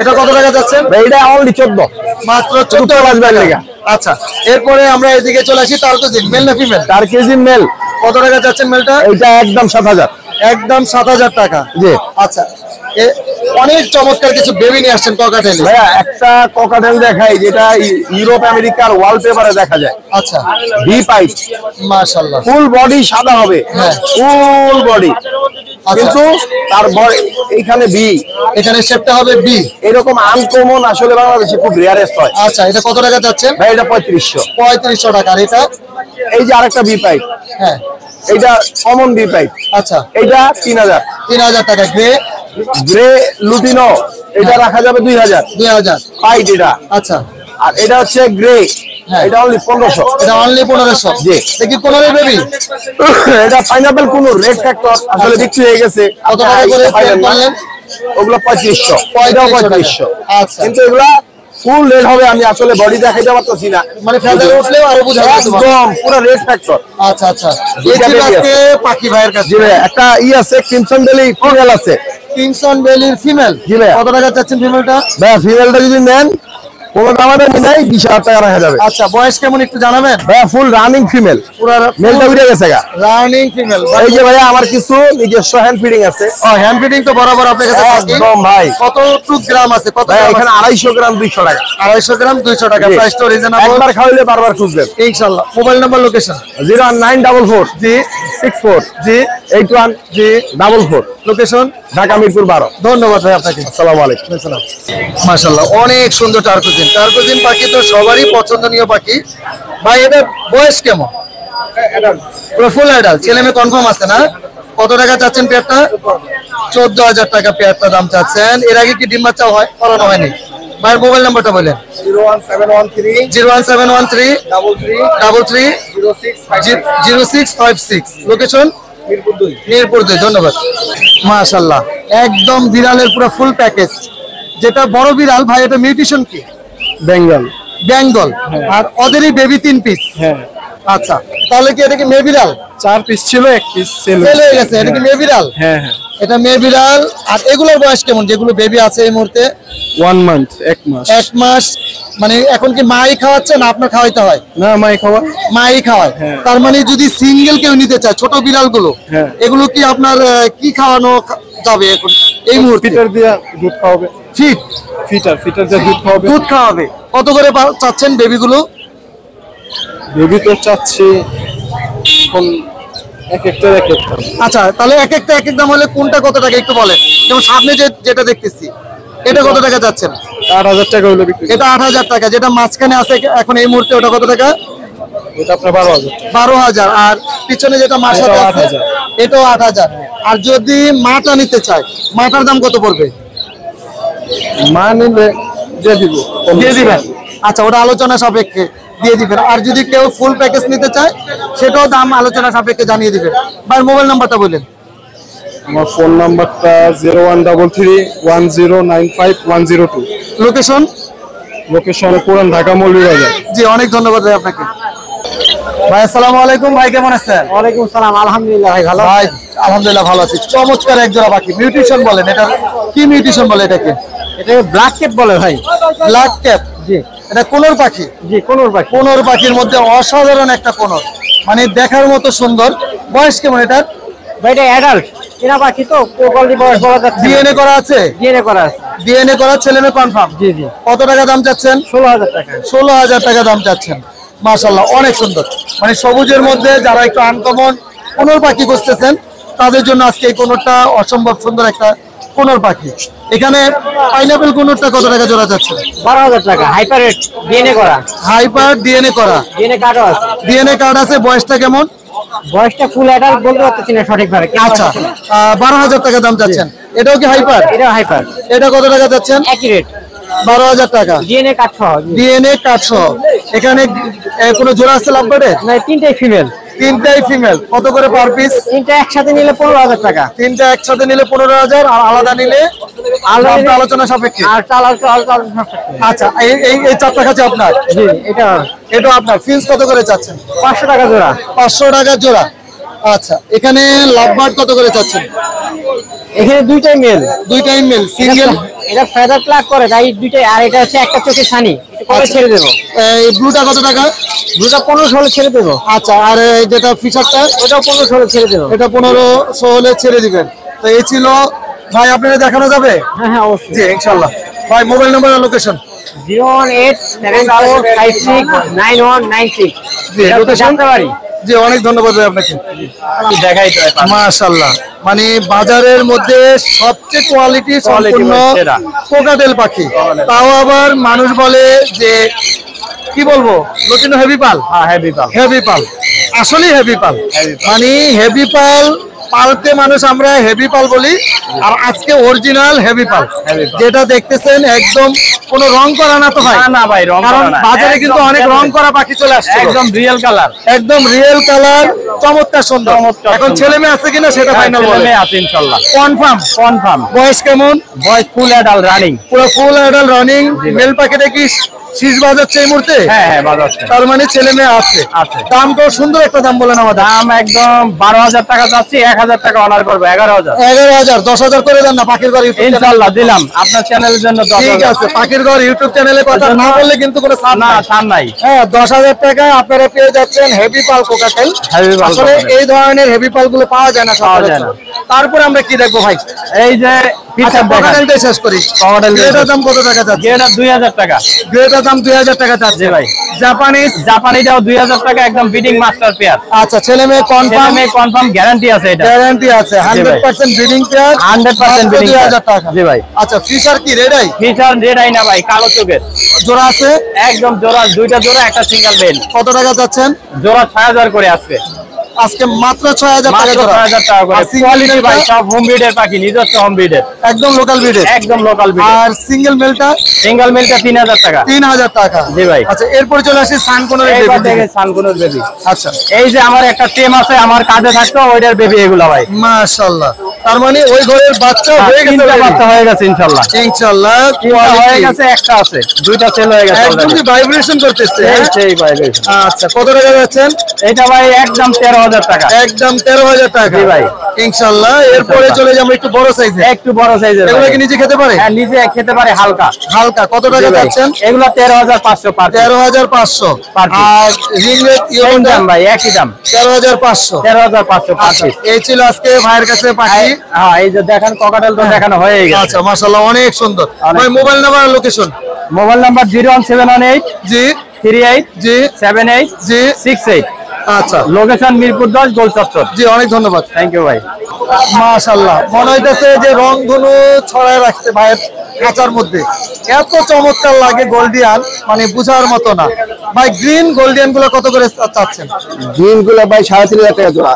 এটা কত টাকা যাচ্ছেন? এটা অনলি 14। মাত্র 14,000 টাকা। আচ্ছা, এরপরে আমরা এদিকে চলে আসি। তার তো মেল না ফিমেল? তার কেজি মেল। কত টাকা যাচ্ছেন মেলটা? এটা একদম 7000। একদম 7000 টাকা। জি। আচ্ছা, অনেক চমৎকার কিছু বেবি নিয়ে আসছেন ককাটেল। ভাইয়া একটা ককাটেল দেখাই যেটা ইউরোপ আমেরিকার ওয়ালপেপারে দেখা যায়। আচ্ছা, ভি পাইপ, মাশাআল্লাহ। ফুল বডি সাদা হবে। হ্যাঁ। ফুল বডি, কিন্তু তার এইখানে বি, এখানে শেপটা হবে বি। এরকম আনকমন আসলে বাংলাদেশে খুব রেয়ারেস্ট হয়। আচ্ছা, এটা কত টাকা যাচ্ছেন? ভাই এটা 3500। 3500 টাকা। আর এটা? এই যে আরেকটা বি পাইপ, হ্যাঁ। এইটা কমন বি পাইপ। আচ্ছা, এইটা 3000। 3000 টাকা। গ্রে? গ্রে লুটিনো এটা রাখা যাবে 2000। 2000। পাইট এটা। আচ্ছা, আর এটা হচ্ছে গ্রে, এটা অনলি 1500। এটা অনলি 1500। জি। দেখি কোনোরে বেবি এটা পাইনাপেল কুনুর রেড ফ্যাক্টর আসলে বিক্রি হয়ে গেছে। কত টাকা করে সেল করলেন? ওগুলো 3500, এটাও 3500। আচ্ছা, কিন্তু এগুলা ফুল রেড হবে, আমি আসলে বডি দেখাইতে পারতেছি না, মানে ফেদার উঠলেও আরো বুঝা যাবে। একদম পুরো রেড ফ্যাক্টর। আচ্ছা আচ্ছা, এই ছিল আজকে পাখি ভাইয়ের কাছে। জি ভাই, একটা আছে ক্রিমসন বেলি ফিমেল আছে। কিংসন বেলির ফিমেল। জি ভাই। কত টাকা চাচ্ছেন ফিমেলটা? ভাই ফিমেলটা যদি নেন কোনো দামাদামি নাই, 20,000 টাকা রাখা যাবে। আচ্ছা, বয়স কেমন একটু জানাবেন? ভাই ফুল রানিং ফিমেল, পুরা মেলটা উঠে গেছে গা। Running female. এই যে ভাই আমার কিছু নিজস্ব হ্যান্ড ফিডিং আছে। ও, হ্যান্ড ফিডিং তো বরাবর আপনার কাছে থাকে। একদম ভাই। কত গ্রাম আছে? কত ভাই গ্রাম এখানে আছে? 250 গ্রাম 200 টাকা। 250 গ্রাম 200 টাকা। জি। প্রাইস তো রিজনেবল। একবার খাওয়াইলে বারবার খুঁজবেন। ইনশাআল্লাহ। Mobile number, location? 01944 জি 64 জি 81 জি। 44, লোকেশন? ঢাকা মিরপুর 12। ধন্যবাদ ভাই আপনাকে। আসসালামু আলাইকুম। মাশাআল্লাহ, অনেক সুন্দর টার্কোজিন। টার্কোজিন পাখি তো সবারই পছন্দনীয় পাখি। ভাই এটার বয়স কেমন? পুরো ফুল অ্যাডাল্ট, ছেলে মেয়ে কনফার্ম আছে না? কত টাকা চাচ্ছেন পেয়ারটা? 14,000 টাকা পেয়ারটা দাম চাচ্ছেন। এর আগে কি ডিম বাচ্চা হয় করানো হয়নি? ভাইয়ের মোবাইল নাম্বারটা বলেন। 01713 01713 33 33 0656। লোকেশন? মিরপুর 2। ধন্যবাদ। মাশাআল্লাহ, একদম বিড়ালের পুরো ফুল প্যাকেজ। যেটা বড় বিড়াল ভাই, এটা মিউটেশন কি? বেঙ্গল। বেঙ্গল। আর ওদেরই বেবি 3 পিস। হ্যাঁ, আচ্ছা, তাহলে কি এটা কি মেয়ে বিড়াল? 4 পিস ছিল, 1 পিস সেল সেল হয়ে গেছে। এটা কি মেয়ে বিড়াল? হ্যাঁ হ্যাঁ। এটা মেয়ে বিড়াল। আর এগুলোর বয়স কেমন যেগুলো বেবি আছে এই মুহূর্তে? 1 মান্থ, 1 মাস। 1 মাস। মানে এখন কি মাই খাওয়াচ্ছে না আপনার খাওয়াইতে হয়? না, মাই খাওয়া। মাই খাওয়ায়। হ্যাঁ। তার মানে যদি সিঙ্গেল কেউ নিতে চায় ছোট বিড়ালগুলো, হ্যাঁ। এগুলো কি আপনার কি খাওয়ানো যাবে এখন এই মুহূর্তে? ফিটার দিয়ে দুধ খাওয়াবে। ফিট ফিটার দিয়ে দুধ খাওয়াবে। দুধ খাওয়াবে। কত করে চাচ্ছেন বেবিগুলো? বেবি তো চাচ্ছি এখন এক একটা। আচ্ছা, তাহলে এক একটা এক এক দাম হলে কোনটা কত টাকা একটু বলেন। যেমন সামনে যেটা দেখতেছি, এটা কত টাকা যাচ্ছেন? 8,000 টাকা হলো বিক্রি। এটা 8,000 টাকা। যেটা মাঝখানে আছে এখন এই মুহূর্তে, ওটা কত টাকা? এটা আপনার 12,000। 12,000। আর পিছনে যেটা মার সাথে এটাও আছে 8,000। এটাও 8,000। আর যদি মাটা নিতে চায়, মাটার দাম কত পড়বে? মা নিলে দিয়ে দিব। দিয়ে দিবেন? আচ্ছা, ওটা আলোচনা সাপেক্ষে দিয়ে দিবেন। আর যদি কেউ ফুল প্যাকেজ নিতে চায়, সেটাও দাম আলোচনা সাপেক্ষে জানিয়ে দিবেন। ভাই মোবাইল নাম্বারটা বলেন। আমার ফোন নাম্বারটা 01331095102। লোকেশন? লোকেশন পুরান ঢাকা মৌলভীবাজার। জি, অনেক ধন্যবাদ ভাই আপনাকে। ভাই আসসালামু আলাইকুম। ভাই কেমন আছেন? ওয়ালাইকুম সালাম, আলহামদুলিল্লাহ ভাই ভালো। ভাই আলহামদুলিল্লাহ ভালো আছি। চমৎকার এক জোড়া পাখি। মিউটেশন বলেন, এটা কি মিউটেশন বলে এটাকে? এটা ব্ল্যাক ক্যাপ বলে ভাই। Black cap. জি এটা কোনোর পাখি? জি, কোনোর পাখি। কোনোর পাখির মধ্যে অসাধারণ একটা কোনোর, মানে দেখার মতো সুন্দর। বয়স কেমন এটার? ভাই এটা অ্যাডাল্ট কিনা পাখি তো কোয়ালিটি বয়স বলা যাচ্ছে। ডিএনএ করা আছে? ডিএনএ করা আছে। ডিএনএ করা, ছেলে মেয়ে কনফার্ম? জি জি। কত টাকা দাম চাচ্ছেন? 16,000 টাকা। 16,000 টাকা দাম চাচ্ছেন। মাশাআল্লাহ, অনেক সুন্দর। মানে সবুজের মধ্যে যারা একটু আনকমন কোনোর পাখি খুঁজতেছেন, তাদের জন্য আজকে এই কোনোরটা অসম্ভব সুন্দর একটা কোনোর পাখি। এখানে পাইনাপেল কোনোরটা কত টাকা জোড়া যাচ্ছে? 12,000 টাকা। হাইপার রেট, ডিএনএ করা। হাইপার ডিএনএ করা। ডিএনএ কার্ডও আছে। ডিএনএ কার্ড আছে। বয়সটা কেমন? বয়সটা ফুল অ্যাডাল্ট বলতে পারতেছি না সঠিকভাবে। আচ্ছা, 12,000 টাকা দাম চাচ্ছেন। এটাও কি হাইপার? এটা হাইপার। এটা কত টাকা যাচ্ছেন? একই রেট, 12,000 টাকা। ডিএনএ কার্ড সহ। ডিএনএ কার্ড সহ। এখানে কোনো জোড়া আছে লাভবার্ডে? না, তিনটাই ফিমেল। তিনটাই ফিমেল। কত করে পার পিস? তিনটা একসাথে নিলে 15,000 টাকা। তিনটা একসাথে নিলে 15,000, আর আলাদা নিলে আলাদা আলোচনা সাপেক্ষে। আর চালার আচ্ছা, এই চারটা খাঁচা আপনার? জি, এটা এটা আপনার। ফিস কত করে চাচ্ছেন? 500 টাকা জোড়া। 500 টাকা জোড়া। আচ্ছা, এখানে লাভবার্ড কত করে চাচ্ছেন? এখানে দুইটাই মেল। দুইটাই মেল। সিঙ্গেল? এটা ফেদার প্লাগ করে তাই দুইটাই। আর এটা হচ্ছে একটা চোখে ছানি, পরে ছেড়ে দেবো। এই ব্লুটা কত টাকা? দুটা 1500 হলে ছেড়ে দেবো। আচ্ছা, আর এই যেটা ফিচারটা? ওটাও 1500 হলে ছেড়ে দেবো। এটা 1500 হলে ছেড়ে দিবেন। তো এই ছিল ভাই, আপনারা দেখানো যাবে? হ্যাঁ হ্যাঁ, অবশ্যই। জি ইনশাআল্লাহ। ভাই মোবাইল নাম্বার আর লোকেশন? 01874569196। জি, লোকেশন? জানতাবাড়ি। জি, অনেক ধন্যবাদ ভাই আপনাকে। দেখাই মাশাআল্লাহ, মানে বাজারের মধ্যে সবচেয়ে কোয়ালিটি সম্পূর্ণ কোকাটেল পাখি। তাও আবার মানুষ বলে যে কি বলবো, লতিনো হেভি পাল। হ্যাঁ, হেভি পাল। হেভি পাল, আসলেই হেভি পাল। মানে হেভি পাল পালতে মানুষ আমরা হেভি পাল বলি। আর আজকে অরিজিনাল হেভি পাল যেটা দেখতেছেন, একদম কোনো রং করা না তো ভাই? না না ভাই, রং কারণ করা না, বাজারে কিন্তু অনেক রং করা পাখি চলে আসছে, একদম রিয়েল কালার, একদম রিয়েল কালার, চমৎকার সুন্দর। চমৎকার এখন সুন্দর। ছেলে মেয়ে আছে কিনা সেটা ফাইনাল বলে। ছেলে আছে ইনশাআল্লাহ, কনফার্ম? কনফার্ম। বয়স কেমন? বয়স ফুল অ্যাডাল্ট রানিং, পুরো ফুল অ্যাডাল্ট রানিং। মেল পাখিটা কি শীষ বাজাচ্ছে এই মুহূর্তে? হ্যাঁ হ্যাঁ বাজাচ্ছে। তার মানে ছেলে মেয়ে আছে। আছে। দাম তো সুন্দর একটা দাম বলেন আমাদের। দাম একদম 12,000 টাকা যাচ্ছে, 1,000 টাকা অনার করবো, 11,000। 11,000, 10,000 করে দেন না পাখির ঘর ইউটিউব চ্যানেল। ইনশাআল্লাহ দিলাম আপনার চ্যানেলের জন্য ঠিক 10,000। আছে, পাখির ঘর ইউটিউব চ্যানেলে কথা না বললে কিন্তু কোনো ছাড় না না। ছাড় নাই। হ্যাঁ, 10,000 টাকা আপনারা পেয়ে যাচ্ছেন হেভি পাল কোকাটেল। Heavy পাল আসলে কোকাটেল। এই ধরনের হেভি পাল গুলো পাওয়া যায় না পাওয়া যায় না। সচরাচর। তারপরে আমরা কি দেখবো ভাই? এই যে আচ্ছা, ফিচার দেখেন, কোকাটেলটাই শেষ করি। কোকাটেল গ্রেটার দাম কত টাকা যাচ্ছে? এটা 2,000 টাকা। গ্রেটার দাম 2,000 টাকা যাচ্ছে জি ভাই। জাপানিজ? জাপানিটাও 2,000 টাকা, একদম বিডিং মাস্টার পেয়ার। আচ্ছা, ছেলে মেয়ে কনফার্ম? কনফার্ম গ্যারান্টি আছে এটা। গ্যারান্টি আছে 100% ব্রিডিং পেয়ার। 100% breeding pair। 2,000 টাকা। জি ভাই। আচ্ছা, ফিশার কি রেডাই? ফিচার রেড আই না ভাই, কালো চোখের, জোড়া আছে? একদম জোড়া, দুইটা জোড়া, একটা সিঙ্গেল মেল। কত টাকা যাচ্ছেন? জোড়া 6,000 করে আসবে, আজকে মাত্র 6,000 টাকা মাত্র জোড়া। 6,000 টাকা করে। আর single কোয়ালিটি মেলটা? ভাই, সব হোম ব্রিডের পাখি, নিজস্ব হোম ব্রিডের, একদম লোকাল ব্রিডের। একদম লোকাল ব্রিড। আর সিঙ্গেল মেলটা? সিঙ্গেল মেলটা 3,000 টাকা। 3,000 টাকা। জি ভাই। আচ্ছা, এরপর চলে আসি সানকোনের এইবার বেবি। দেখে সানকুনোর বেবি। আচ্ছা, এই যে আমার একটা টেম আছে, আমার কাজে থাকতো, ওইটার বেবি এগুলা ভাই। মাশাআল্লাহ। তার মানে ওই ঘরের বাচ্চা হয়ে গেছে তিনটা already? বাচ্চা হয়ে গেছে ইনশাআল্লাহ। ইনশাআল্লাহ। তিনটা হয়ে গেছে, একটা আছে, দুইটা সেল হয়ে গেছে একদম already। কি ভাইব্রেশন করতেছে? এই হ্যাঁ? সেই vibration। আচ্ছা, কত টাকা যাচ্ছেন? এটা ভাই একদম 13,000 টাকা। একদম 13,000 টাকা। জি ভাই। ইনশাআল্লাহ। এরপরে চলে যাবো একটু বড় সাইজে। একটু বড় সাইজের। এগুলো কি নিজে খেতে পারে? হ্যাঁ, নিজে খেতে পারে হালকা। হালকা। কত টাকা জি ভাই। যাচ্ছেন? এগুলো 13,500 পার পিস। 13,500। Per piece। আর রিং রেট সেম দাম ভাই, একই দাম, 13,500। 13,500 পার আচ্ছা, পিস। এই ছিল আজকে ভাইয়ের কাছে পাখি। হ্যাঁ, এই যে দেখেন ককাটেল তো দেখানো হয়ে গেছে। আচ্ছা, মাশাআল্লাহ, অনেক সুন্দর। অনেক ভাই, মোবাইল নাম্বার আর লোকেশন? মোবাইল নাম্বার 01718 জি 38 জি 78 জি। 68। আচ্ছা লোকেশন মিরপুর 10 গোল চত্বর। জি, অনেক ধন্যবাদ। থ্যাংক ইউ ভাই। মাশাআল্লাহ, মনে হইতেছে যে রংধনু ছড়ায় রাখছে ভাইয়ের খাঁচার মধ্যে। এত চমৎকার লাগে গোল্ডিয়ান, মানে বুঝার মতো না। ভাই, গ্রিন গোল্ডিয়ান গুলো কত করে চাচ্ছেন? গ্রিন গুলো ভাই 3,500 টাকা জোড়া।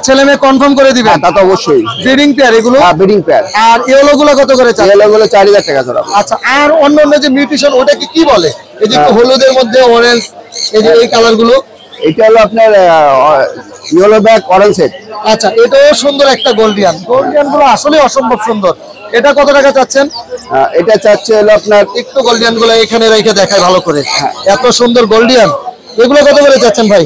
ছেলে মেয়ে কনফার্ম করে দিবেন? তা তো অবশ্যই। ব্রিডিং পেয়ার এগুলো? Breeding pair. আর ইয়েলো গুলো কত করে চাচ্ছেন? ইয়েলো গুলো 4,000 টাকা জোড়া। আচ্ছা, আর অন্যান্য যে মিউটেশন ওটা কি বলে? এই যে একটু হলুদের মধ্যে অরেঞ্জ, এই যে এই কালার গুলো? এটা হলো আপনার ইয়েলো ব্যাক অরেঞ্জ সেট। আচ্ছা, এটাও সুন্দর একটা গোল্ডিয়ান। গোল্ডিয়ান গুলো আসলে অসম্ভব সুন্দর। এটা কত টাকা চাচ্ছেন? এটা চাচ্ছে হলো আপনার একটু গোল্ডিয়ান গুলো এখানে রেখে দেখায় ভালো করে। এত সুন্দর গোল্ডিয়ান, এগুলো কত করে চাচ্ছেন ভাই?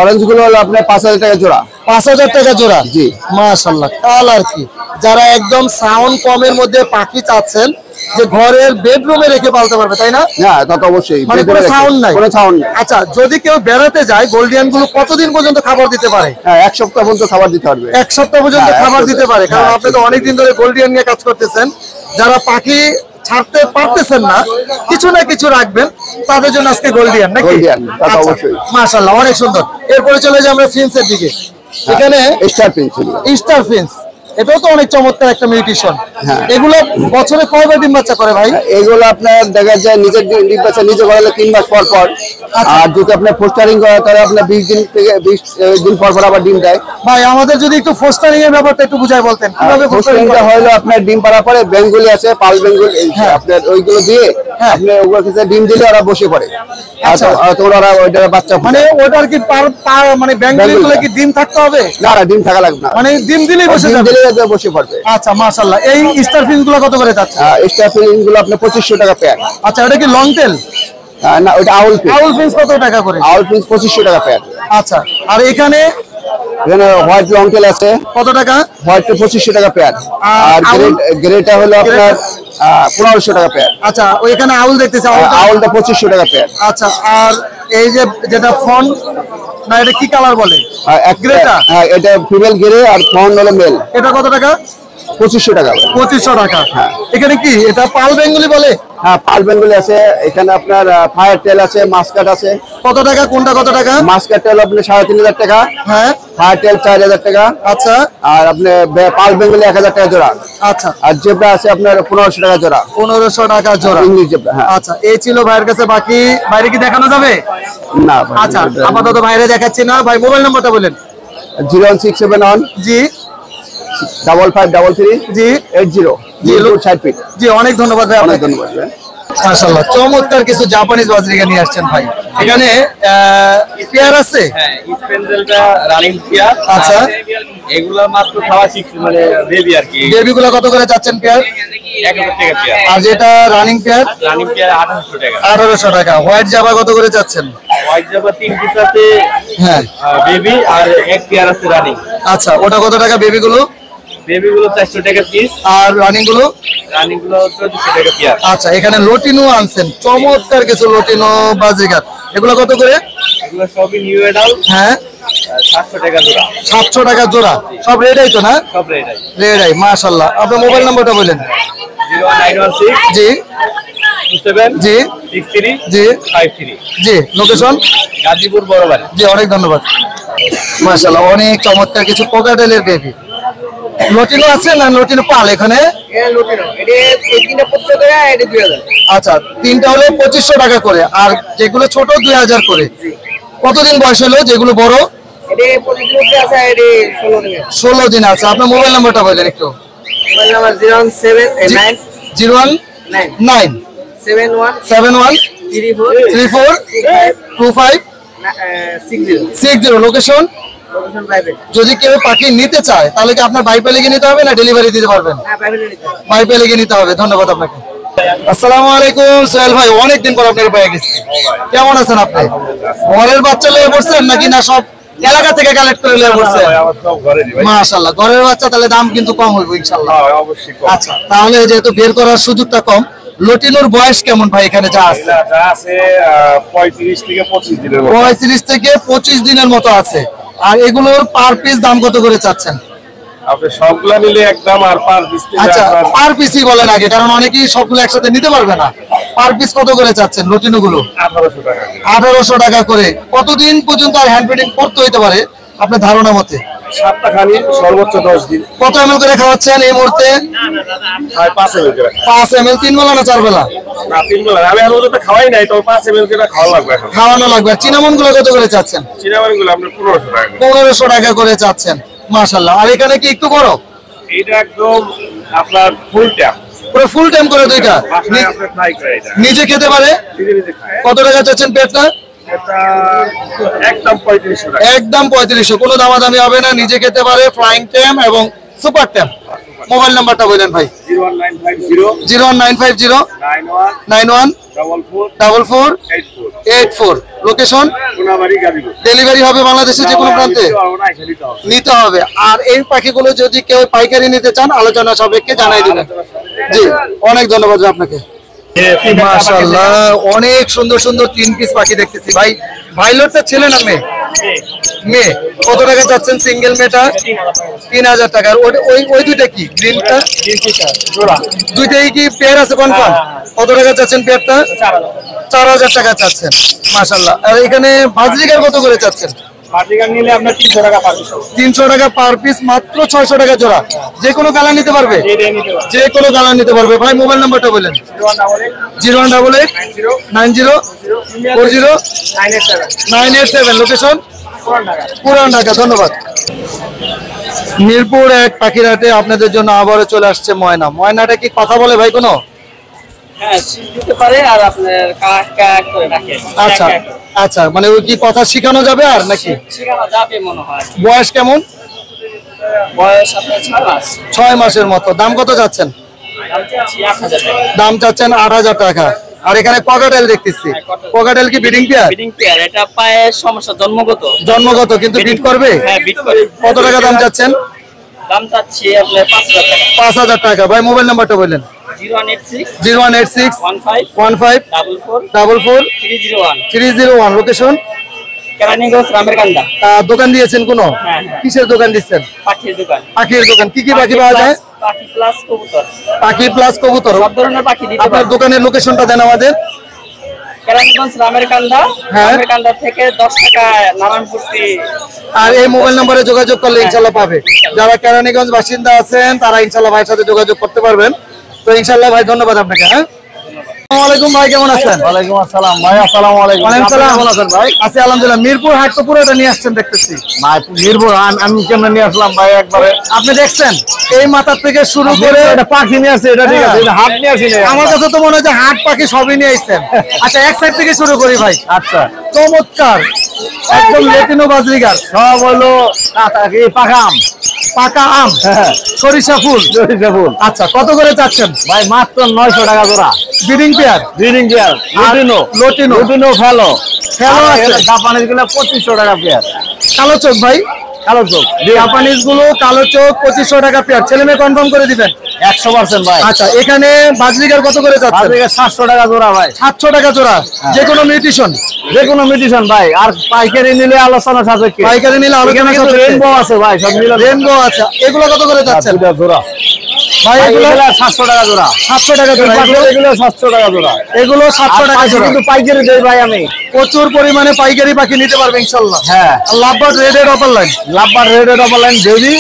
অরেঞ্জ গুলো হলো আপনার 5,000 টাকা জোড়া। 5,000 টাকা জোড়া? জি। মাশাআল্লাহ, কালার কি! যারা একদম সাউন্ড কমের মধ্যে পাখি চাচ্ছেন, যে ঘরের বেডরুমে রেখে পালতে পারবে, তাই না? হ্যাঁ, তা তো অবশ্যই। মানে কোনো সাউন্ড নাই? কোনো সাউন্ড নেই। আচ্ছা, যদি কেউ বেড়াতে যায়, গোল্ডিয়ান গুলো কতদিন পর্যন্ত খাবার দিতে পারে? হ্যাঁ, 1 সপ্তাহ পর্যন্ত খাবার দিতে পারবে। 1 সপ্তাহ পর্যন্ত হ্যাঁ, খাবার 1 দিতে পারে। কারণ হ্যাঁ, আপনি তো অনেকদিন ধরে গোল্ডিয়ান নিয়ে কাজ করতেছেন। যারা পাখি ছাড়তে পারতেছেন না, কিছু না কিছু রাখবেন, তাদের জন্য আজকে গোল্ডিয়ান নাকি? গোল্ডিয়ান, তা তো আচ্ছা, অবশ্যই। মাশাআল্লাহ, অনেক সুন্দর। এরপরে চলে যাই আমরা ফিন্সের দিকে। এখানে স্টার পেন্সিল। স্টার ফিন্স, এটাও তো অনেক চমৎকার একটা মিউটেশন। হ্যাঁ। এগুলো বছরে কয়বার ডিম বাচ্চা করে ভাই? এইগুলো আপনার দেখা যায় নিজের ডিম বাচ্চা নিজে করালে 3 মাস পর পর। আচ্ছা। আর যদি আপনার পোস্টারিং করা তাহলে আপনার 20 দিন থেকে 20 দিন পর পর আবার ডিম দেয়। ভাই, আমাদের যদি একটু ফোস্টারিং এর ব্যাপারটা একটু বুঝাই বলতেন, কিভাবে ফোস্টারিং পোস্টারিংটা হলো আপনার ডিম পাড়ার পরে বেঙ্গলি আছে, পাল বেঙ্গলি, আপনার ওইগুলো দিয়ে আপনি ওগুলো কিছু ডিম দিলে ওরা বসে পড়ে। আচ্ছা। আর তোমরা ওরা ওইটার বাচ্চা মানে ওটার কি মানে ব্যাঙ্গলি গুলো কি ডিম থাকতে হবে? না না, ডিম থাকা লাগবে না, মানে ডিম দিলেই বসে ডিম যাবে? দিলে বসে পড়বে। আচ্ছা, মাশাআল্লাহ। এই স্টার ফিন্স গুলো কত করে যাচ্ছে? স্টার পেন্সিল গুলো আপনার 2500 টাকা পেয়ার। আচ্ছা, এটা কি লং টেল? না, ওইটা আউল পেন্স। আউল ফিন্স কত টাকা করে? আউল পেন্স 2500 টাকা পেয়ার। আচ্ছা, আর এখানে এখানে হোয়াইট লং টেল আছে, কত টাকা? হোয়াইট 2500 টাকা পেয়ার। আর আর আউল? গ্রেটা হলো আপনার 1500 টাকা পেয়ার। আচ্ছা, ওইখানে আউল দেখতেছি, আউলটা? আউলটা 2500 টাকা পেয়ার। আচ্ছা, আর এই যে যেটা ফন, না এটা কি কালার বলে? গ্রেটা? হ্যাঁ, এটা ফিমেল গ্রে আর ফন হলো মেল। এটা কত টাকা? 2500 টাকা। 2500 টাকা। এখানে কি এটা পাল বেঙ্গলি বলে? হ্যাঁ, পাল বেঙ্গলি আছে। এখানে আপনার ফায়ার টেল আছে, মাস্কাট আছে। কত টাকা কোনটা, কত টাকা? মাস্কাট টেল আপনার 3,500 টাকা। হ্যাঁ। ফায়ার টেল 4,000 টাকা। আচ্ছা আর আপনি পাল বেঙ্গলি 1,000 টাকা জোড়া। আচ্ছা, আর জেব্রা আছে আপনার 1500 টাকা জোড়া। 1500 টাকা জোড়া। English zebra. হ্যাঁ। আচ্ছা, এই ছিল ভাইয়ের কাছে। বাকি বাইরে কি দেখানো যাবে? না, আচ্ছা, আপাতত বাইরে দেখাচ্ছি না। ভাই, মোবাইল নাম্বারটা বলেন। 01671 জি 5533 জি 80 জি, মিরপুর 60 ফিট। জি, অনেক ধন্যবাদ ভাই অনেক আপনাকে। ধন্যবাদ ভাই। মাশাআল্লাহ, চমৎকার কিছু জাপানিজ বাজরিকা নিয়ে আসছেন ভাই। এখানে পেয়ার আছে? হ্যাঁ, স্পেন্ডেলটা রানিং পেয়ার। আচ্ছা, এগুলা মাত্র খাওয়া শিখছি, মানে বেবি আর কি। বেবিগুলো কত করে চাচ্ছেন পেয়ার? 1000 টাকা পেয়ার। আর যেটা রানিং পেয়ার? রানিং পেয়ার 1800 টাকা। 1800 টাকা। হোয়াইট জাবা কত করে চাচ্ছেন? হোয়াইট জাবা 3 পিস আছে, হ্যাঁ বেবি, আর এক পেয়ার আছে রানিং। আচ্ছা, ওটা কত টাকা বেবিগুলো? বেবিগুলো 400 টাকা পিস, আর রানিং গুলো? রানিং গুলো 1400 টাকা পেয়ার। আচ্ছা, এখানে লটিনো আনছেন, চমৎকার কিছু লটিনো বাজিকার, এগুলো কত করে? এগুলো সবই নিউ অ্যাডাল্ট। হ্যাঁ, 700 টাকা জোড়া। 700 টাকা জোড়া। সব রেডাই তো না? সব রেডাই। রেডাই, মাশাআল্লাহ। আপনার মোবাইল নাম্বারটা বলেন। 0916 জি 27 জি 63 জি 53। জি, লোকেশন? গাজীপুর বড়বাড়ি। জি, অনেক ধন্যবাদ। মাশাআল্লাহ, অনেক চমৎকার কিছু কোকাটেলের বেবি। লটিনো আছে না লটিনো পাল এখানে? আচ্ছা, তিনটা হলো 2500 টাকা করে, আর যেগুলো ছোট 2000 করে। কতদিন বয়স হলো যেগুলো বড়? 16 দিন আছে। আপনার মোবাইল নাম্বারটা বলেন একটু। Mobile number 01789 019 71 71 34 25 60। লোকেশন? যদি কেউ পাখি নিতে চায় তাহলে কি আপনার ভাই পেলে নিতে হবে না ডেলিভারি দিতে পারবেন? ভাই পেলে নিতে হবে। ধন্যবাদ আপনাকে। আসসালামু আলাইকুম সোহেল ভাই, অনেকদিন পর আপনার পেয়ে গেছি। কেমন আছেন আপনি? ঘরের বাচ্চা লয়ে পড়ছেন নাকি না সব এলাকা থেকে কালেক্ট করে লয়ে পড়ছেন? মাশাআল্লাহ, ঘরের বাচ্চা, তাহলে দাম কিন্তু কম হইব ইনশাআল্লাহ। আচ্ছা, তাহলে যেহেতু বের করার সুযোগটা কম, লটিনোর বয়স কেমন ভাই এখানে যা আছে? 35 থেকে 25 দিনের মতো। 35 থেকে 25 দিনের মতো আছে। আর এগুলোর পার পিস দাম কত করে চাচ্ছেন? আপনি সবগুলা নিলে একদম, আর পার পিস আচ্ছা, পার পিসই বলেন আগে, কারণ অনেকেই সবগুলো একসাথে নিতে পারবে না। পার পিস কত করে চাচ্ছেন লটিনো গুলো? 1800 টাকা। 1800 টাকা করে। কতদিন পর্যন্ত আর হ্যান্ড ফিডিং করতে হইতে পারে আপনার ধারণা মতে? 7টা খালি, সর্বোচ্চ 10 দিন। কত এমএল করে খাওয়াচ্ছেন এই মুহূর্তে? 5 ml করে। 5 এমএল। 3 বেলা না 4 বেলা? না, 3 বেলা। আমি এখন পর্যন্ত খাওয়াই নাই, তো 5 ml করে খাওয়া লাগবে এখন। খাওয়ানো লাগবে। আর চিনামন গুলো কত করে চাচ্ছেন? চিনাবাড়িগুলো আপনার 1500 টাকা। 1500 টাকা করে চাচ্ছেন। মাশাআল্লাহ। আর এখানে কি একটু বড়? এটা একদম আপনার ফুল ট্যাপ, পুরো ফুল টাইম করে দুইটা বাসায় আপনি ফ্রাই করে এটা নিজে খেতে পারে? নিজে নিজে খায়। কত টাকা চাচ্ছেন পেটটা? এটা একদম 3500 টাকা। একদম 3500, কোনো দামাদামি হবে না, নিজে খেতে পারে, ফ্লাইং ট্যাম এবং সুপার ট্যাম। মোবাইল নাম্বারটা বলেন ভাই। 01950 01950 91 91 44 44 84। 84। লোকেশন? কোনাবাড়ি, গাজীপুর। ডেলিভারি হবে বাংলাদেশের যে কোনো প্রান্তে? নিতে হবে। আর এই পাখিগুলো যদি কেউ পাইকারি নিতে চান আলোচনা সাপেক্ষে জানাই দিবেন। জি, অনেক ধন্যবাদ আপনাকে। মাশাআল্লাহ, অনেক সুন্দর সুন্দর 3 পিস পাখি দেখতেছি ভাই। ভাইলটটা ছেলে না মেয়ে? মেয়ে। কত টাকা চাচ্ছেন সিঙ্গেল মেয়েটা? 3000 টাকা। আর ওই দুইটা কি গ্রিনটা? দুইটাই কি পেয়ার আছে কনফার্ম? কত টাকা চাচ্ছেন পেয়ারটা? 4000 টাকা চাচ্ছেন। মাশাআল্লাহ। আর এখানে বাজরিকার কত করে চাচ্ছেন? বাজিগার নিলে আপনার 300 টাকা পার পিস। 300 টাকা পার পিস, মাত্র 600 টাকা জোড়া। যে কোনো কালার নিতে পারবে? যে কোনো কালার নিতে পারবে। ভাই মোবাইল নাম্বারটা বলেন। 0188 90 40 987। লোকেশন? পুরান ঢাকা। ধন্যবাদ। মিরপুর এক পাখির হাটে আপনাদের জন্য আবারও চলে আসছে ময়না। ময়নাটা কি কথা বলে ভাই কোনো? হ্যাঁ, দিতে পারে, আর আপনার কাক কাক করে ডাকে। আচ্ছা আচ্ছা, মানে ওই কি কথা শেখানো যাবে আর নাকি? শেখানো যাবে মনে হয়। বয়স কেমন? বয়স আপনার 6 মাস। 6 মাসের মতো। দাম কত যাচ্ছেন? দাম চাচ্ছি 8000 টাকা। দাম চাচ্ছেন 8000 টাকা। আর এখানে ককাটেল দেখতেছি। ককাটেল কি ব্রিডিং পেয়ার? Breeding pair. এটা পায়ের সমস্যা জন্মগত। জন্মগত, কিন্তু বিট করবে? হ্যাঁ, বিট করে। কত টাকা দাম চাচ্ছেন? দাম চাচ্ছি আপনার 5000 টাকা। 5000 টাকা। ভাই মোবাইল নাম্বারটা বললেন। 0186 0186 15 15 44 44 301। 301। লোকেশন? কেরানীগঞ্জ, রামেরকান্দা। দোকান দিয়েছেন কোনো? হ্যাঁ। কিসের দোকান দিচ্ছেন? পাখির দোকান। পাখির দোকান। কি কি পাখি পাওয়া যায়? পাখি প্লাস কবুতর। পাখি প্লাস কবুতর। সব ধরনের পাখি দিতে আপনার পারবো। দোকানের লোকেশনটা দেন আমাদের। কেরানীগঞ্জ, রামেরকান্দা। হ্যাঁ। রামেরকান্দা থেকে 10 টাকা নারায়ণপুরটি। আর এই মোবাইল নম্বরে যোগাযোগ করলে ইনশাল্লাহ পাবে। যারা কেরানীগঞ্জ বাসিন্দা আছেন তারা ইনশাল্লাহ ভাইয়ের সাথে যোগাযোগ করতে পারবেন। তো ইনশাল্লাহ ভাই, ধন্যবাদ আপনাকে। হ্যাঁ। আসসালামু আলাইকুম ভাই, কেমন আছেন? ওয়ালাইকুম আসসালাম ভাই। আসসালামু আলাইকুম। ওয়ালাইকুম আপনি সালাম। কেমন আছেন ভাই? আছি আলহামদুলিল্লাহ। মিরপুর হাট তো পুরোটা নিয়ে আসছেন দেখতেছি। ভাই মিরপুর আমি কেমনে নিয়ে আসলাম ভাই একবারে? আপনি দেখছেন এই মাথার থেকে শুরু করে এটা পাখি নিয়ে আসছে, এটা ঠিক আছে, এটা হাট নিয়ে আসি না। আমার কাছে তো মনে হয় যে হাট পাখি সবই নিয়ে আসছেন। আচ্ছা, এক সাইড থেকে শুরু করি ভাই। আচ্ছা, চমৎকার একদম লেটিনো বাজরিগার, সব হলো পাকা আম। পাকা আম, সরিষা ফুল। সরিষা ফুল। আচ্ছা, কত করে চাচ্ছেন ভাই মাত্র 900 টাকা জোড়া। Breeding pair? Breeding pair lutino. Lutino lutino fallow fallow আছে। জাপানিজ গুলো 2500 টাকা পেয়ার। কালো চোখ ভাই, কালো চোখ জাপানিজ গুলো কালো চোখ 2500 টাকা পেয়ার। ছেলে মেয়ে কনফার্ম করে দিবেন? 100% ভাই। আচ্ছা, এখানে বাজরিগার কত করে চাচ্ছেন? 700 টাকা জোড়া ভাই। 700 টাকা জোড়া, যে কোনো মিউটেশন? যে কোনো মিউটেশন ভাই, আর পাইকারি নিলে আলোচনা সাপেক্ষে। পাইকারি নিলে আলোচনা সাপেক্ষে। রেনবো আছে ভাই, সব মিলে রেনবো আছে। এগুলো কত করে চাচ্ছেন দুটা জোড়া ভাই? এগুলো 700 টাকা জোড়া। 700 টাকা জোড়া। এগুলো 700 টাকা জোড়া। এগুলো 700 টাকা জোড়া। কিন্তু পাইকারি দেই ভাই আমি। প্রচুর পরিমাণে পাইকারি পাখি নিতে পারবে ইনশাআল্লাহ। হ্যাঁ, লাভবার্ড রেডের অপার লাইন, লাভবার রেডের ডবল লাইন বেবি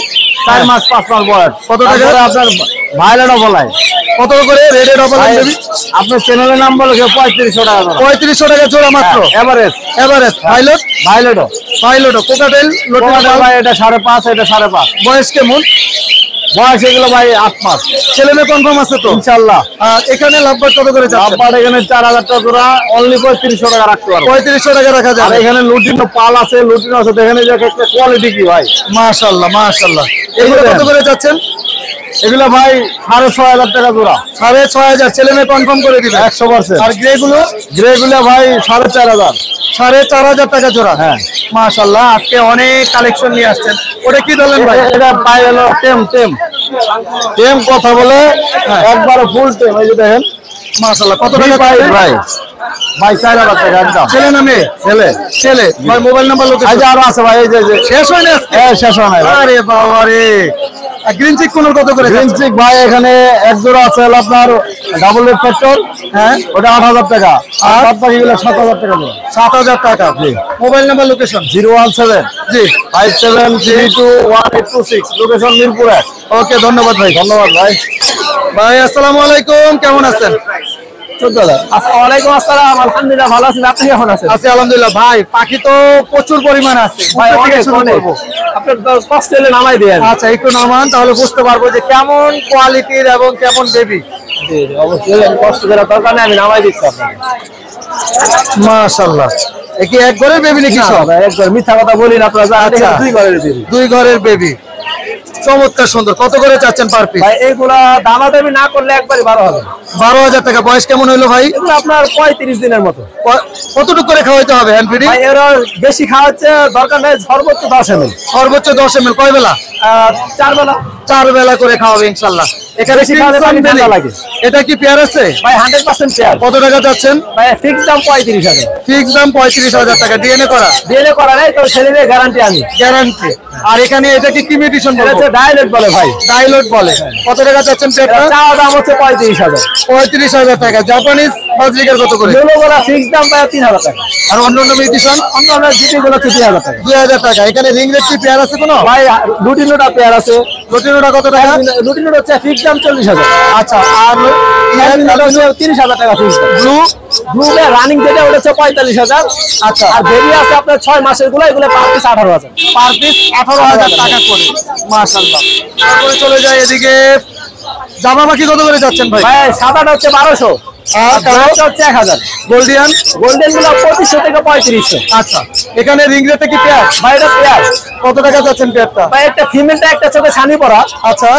4 মাস 5 মাস বয়স। কত টাকা? তারপরে আপনার ভায়োলেট ডবল লাইন কত করে রেডের অপার লাইন দেবি? আপনার চ্যানেলের নাম বলে 3500 টাকা জোড়া। 3500 টাকা জোড়া মাত্র। এভারেজ এভারেজ পাইলট, ভায়োলেটও পাইলট কোকাটেল লটিনো ভাই, এটা 5.5, এটা 5.5। বয়স কেমন? বয়স এগুলো ভাই 8 মাস ছেলে মেয়ে কনফার্ম আছে তো ইনশাআল্লাহ। আর এখানে লাভবার্ড কত করে যাচ্ছে? লাভবার এখানে 4000 টাকা জোড়া, অনলি 3500 টাকা রাখতে পারবো। 3500 টাকা রাখা আর যাবে। এখানে লুটিনো পাল আছে, লুটিনো আছে, দেখেন এই যে একটা কোয়ালিটি কি ভাই। মাশাআল্লাহ মাশাআল্লাহ। এগুলো কত করে যাচ্ছেন? এগুলো ভাই 6500 টাকা জোড়া। 6500। ছেলে মেয়ে কনফার্ম করে দিবেন? 100%। আর গ্রে গুলো? গ্রে গুলো ভাই 4500। 4500 টাকা জোড়া। হ্যাঁ। মাশাআল্লাহ, আজকে অনেক কালেকশন নিয়ে আসছেন। ওটা কি ধরলেন ভাই? এটা পাই হলো টেম কথা বলে একবার ফুল টেম। এই যে দেখেন মাশাআল্লাহ, কত টাকা ভাই পাই ভাই ভাই 4000 টাকা একদম। ছেলে না মেয়ে? ছেলে। ছেলে ভাই। মোবাইল নাম্বার এই লোকেশন? যে আরো আছে ভাই, এই যে শেষ হয় না আজকে? শেষ হয় নাই ভাই। আরে বাবা রে। গ্রিন চিক কোন কত করে গ্রিন যাচ্ছে? চিক ভাই এখানে এক জোড়া আছে হলো আপনার ডাবল রেড পেট্রোল। হ্যাঁ, ওটা 8000 টাকা। আর বাদ বাকিগুলো 7000 টাকা জোড়া। 7000 টাকা। Mobile number location? 017 জি 57321826, লোকেশন মিরপুর 1। ওকে, ধন্যবাদ ভাই। ধন্যবাদ ভাই। ভাই আসসালামু আলাইকুম, কেমন আছেন? 14,000। ওয়ালাইকুম আসসালাম, আলহামদুলিল্লাহ ভালো আছেন। আপনি কেমন আছেন? আছি আলহামদুলিল্লাহ। ভাই পাখি তো প্রচুর পরিমাণে আছে। ভাই কোথা থেকে অনেক শুরু অনেক। করবো? আপনার কষ্ট হলে নামাই দেন। আচ্ছা, একটু নামান, তাহলে বুঝতে পারবো যে কেমন কোয়ালিটির এবং কেমন বেবি। অবশ্যই কষ্ট করে দরকার নেই, আমি নামাই দিচ্ছি আপনাকে। মাশাআল্লাহ, এ কি এক ঘরের বেবি নাকি সব? একবার মিথ্যা কথা বলি না আপনারা, আচ্ছা। দুই ঘরের দিবি। দুই ঘরের বেবি, চমৎকার সুন্দর। কত করে চাচ্ছেন পার পিস? ভাই এইগুলা দামাদামি না করলে একবারই 12 হবে। 12000 টাকা। বয়স কেমন হইলো ভাই? এগুলো আপনার 35 দিনের মতো। কতটুকু করে খাওয়াইতে হবে হ্যান্ড ফিডিং? ভাই এরা বেশি খাওয়াচ্ছে দরকার নেই, সর্বোচ্চ 10 ml। সর্বোচ্চ 10 ml। কয় বেলা? 4 বেলা। 4 বেলা করে খাওয়াবে ইনশাআল্লাহ। এখানে বেশি খাওয়ালে পানি ঠান্ডা লাগে। এটা কি পেয়ার আছে? ভাই 100% পেয়ার। কত টাকা যাচ্ছেন? ভাই ফিক্স দাম 35,000। ফিক্স দাম 35,000 টাকা। ডিএনএ করা? ডিএনএ করা নাই তো, ছেলে মেয়ে গ্যারান্টি আমি। গ্যারান্টি। আর এখানে এটা কি কি মিউটেশন এটা বলবো? হচ্ছে ডাইলেট বলে ভাই। ডাইলট বলে। কত টাকা যাচ্ছেন পেয়ারটা? চাওয়া দাম হচ্ছে 35,000। 35,000 টাকা। জাপানিজ বাজরিগার কত করে? যেগুলো ফিক্স দাম পায় 3,000 টাকা। আর অন্যান্য মিউটেশন? অন্য আমরা জিপিগুলো হচ্ছে 3,000 টাকা। 2000 টাকা। এখানে রিং রেট কি পেয়ার আছে কোনো? ভাই লুটিনোটা পেয়ার আছে। লটিনোটা কত টাকা? লুটিনোটা হচ্ছে ফিক্স দাম 40,000। আচ্ছা, আর 30,000 টাকা ফিক্স দাম। ব্লু? ব্লু রানিং যেটা ওটা হচ্ছে 45,000। আচ্ছা, আর বেবি আছে আপনার 6 মাসের গুলো, এগুলো পার পিস 18,000। পার পিস 18,000 টাকা করে। মাশাআল্লাহ। তারপরে চলে যায় এদিকে জামা পাখি কত করে যাচ্ছেন ভাই? ভাই সাদাটা হচ্ছে 1200। আর ব্লাউজটা হচ্ছে 1000। গোল্ডিয়ান? গোল্ডেন গুলো 2500 থেকে 3500। আচ্ছা, এখানে রিং রেটে কি পেয়ার? ভাই এটা পেয়ার। কত টাকা যাচ্ছেন পেয়ারটা? ভাই একটা ফিমেলটা একটা চোখে ছানি পড়া। আচ্ছা,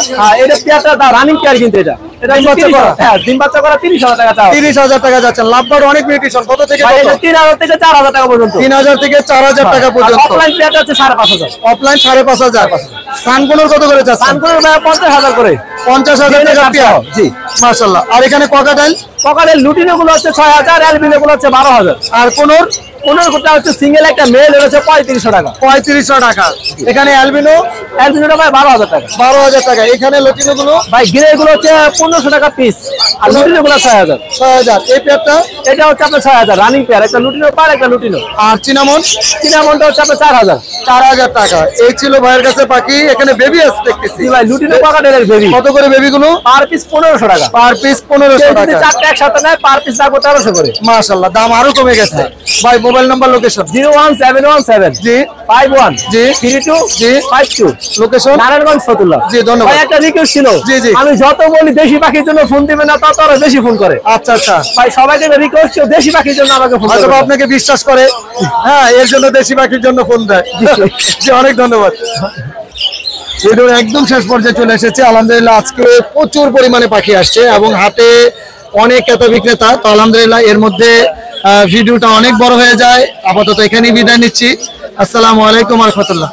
এটা পেয়ারটা রানিং পেয়ার কিন্তু এটা ডিম বাচ্চা করা? হ্যাঁ, ডিম বাচ্চা করা 30,000 টাকা চাও। 30,000 টাকা যাচ্ছেন। লাভবার অনেক মিউটেশন। কত থেকে ভাই কত? এটা 3,000 থেকে 4,000 টাকা পর্যন্ত। 3,000 থেকে 4,000 টাকা পর্যন্ত। অফলাইন পেয়ারটা হচ্ছে 5,500। অফলাইন 5,500। সানগুলোর কত করে যাচ্ছেন? সানকুনের ভাই 50,000 করে। 50,000 টাকা পেয়ার। জি। মাশাআল্লাহ। আর এখানে ককাটাইল? সকালের লুটিনো গুলো হচ্ছে 6,000, অ্যালবিনো গুলো হচ্ছে 12,000। আর কোনোর? 1500 হচ্ছে সিঙ্গেল একটা মেল হচ্ছে 3500 টাকা। 3500 টাকা। এখানে অ্যালবিনো অ্যালবিনোটা ভাই 12000 টাকা। 12000 টাকা। এখানে লটিনো গুলো ভাই গ্রে গুলো হচ্ছে 1500 টাকা পিস, আর লুটিনো গুলো 6000। 6000। এই পেয়ারটা এটা হচ্ছে আপনার 6000 রানিং পেয়ার, একটা লুটিনো পার একটা লুটিনো। আর চিনামন চিনামনটা হচ্ছে আপনার 4000। 4000 টাকা। এই ছিল ভাইয়ের কাছে পাখি। এখানে বেবি আছে দেখতেছি। জি ভাই লুটিনো কাকাটেলের বেবি। কত করে বেবি গুলো? পার পিস 1500 টাকা। পার পিস 1500 যদি টাকা। চারটা একসাথে নেয় পার পিস রাখবো 1300 করে। মাশাআল্লাহ, দাম আরো কমে গেছে। ভাই মোবাইল নাম্বার লোকেশন? 01717 জি 51 জি 32 জি 52 লোকেশন? নারায়ণগঞ্জ ফতুল্লা। জি ধন্যবাদ। ভাই একটা রিকোয়েস্ট ছিল, জি, জি। আমি যত বলি দেশি পাখির জন্য ফোন দিবে না তত আরো বেশি ফোন করে। আচ্ছা আচ্ছা। ভাই সবাইকে রিকোয়েস্ট ছিল দেশি পাখির জন্য আমাকে ফোন হয়তো করবে। আপনাকে বিশ্বাস করে, হ্যাঁ, এর জন্য দেশি পাখির জন্য ফোন দেয়। জি অনেক ধন্যবাদ। ভিডিওর একদম শেষ পর্যায়ে চলে এসেছে। আলহামদুলিল্লাহ আজকে প্রচুর পরিমাণে পাখি আসছে এবং হাতে অনেক ক্রেতা বিক্রেতা। তো আলহামদুলিল্লাহ এর মধ্যে ভিডিওটা অনেক বড় হয়ে যায়। আপাতত এখানেই বিদায় নিচ্ছি। আসসালামু আলাইকুম ওয়া রাহমাতুল্লাহ।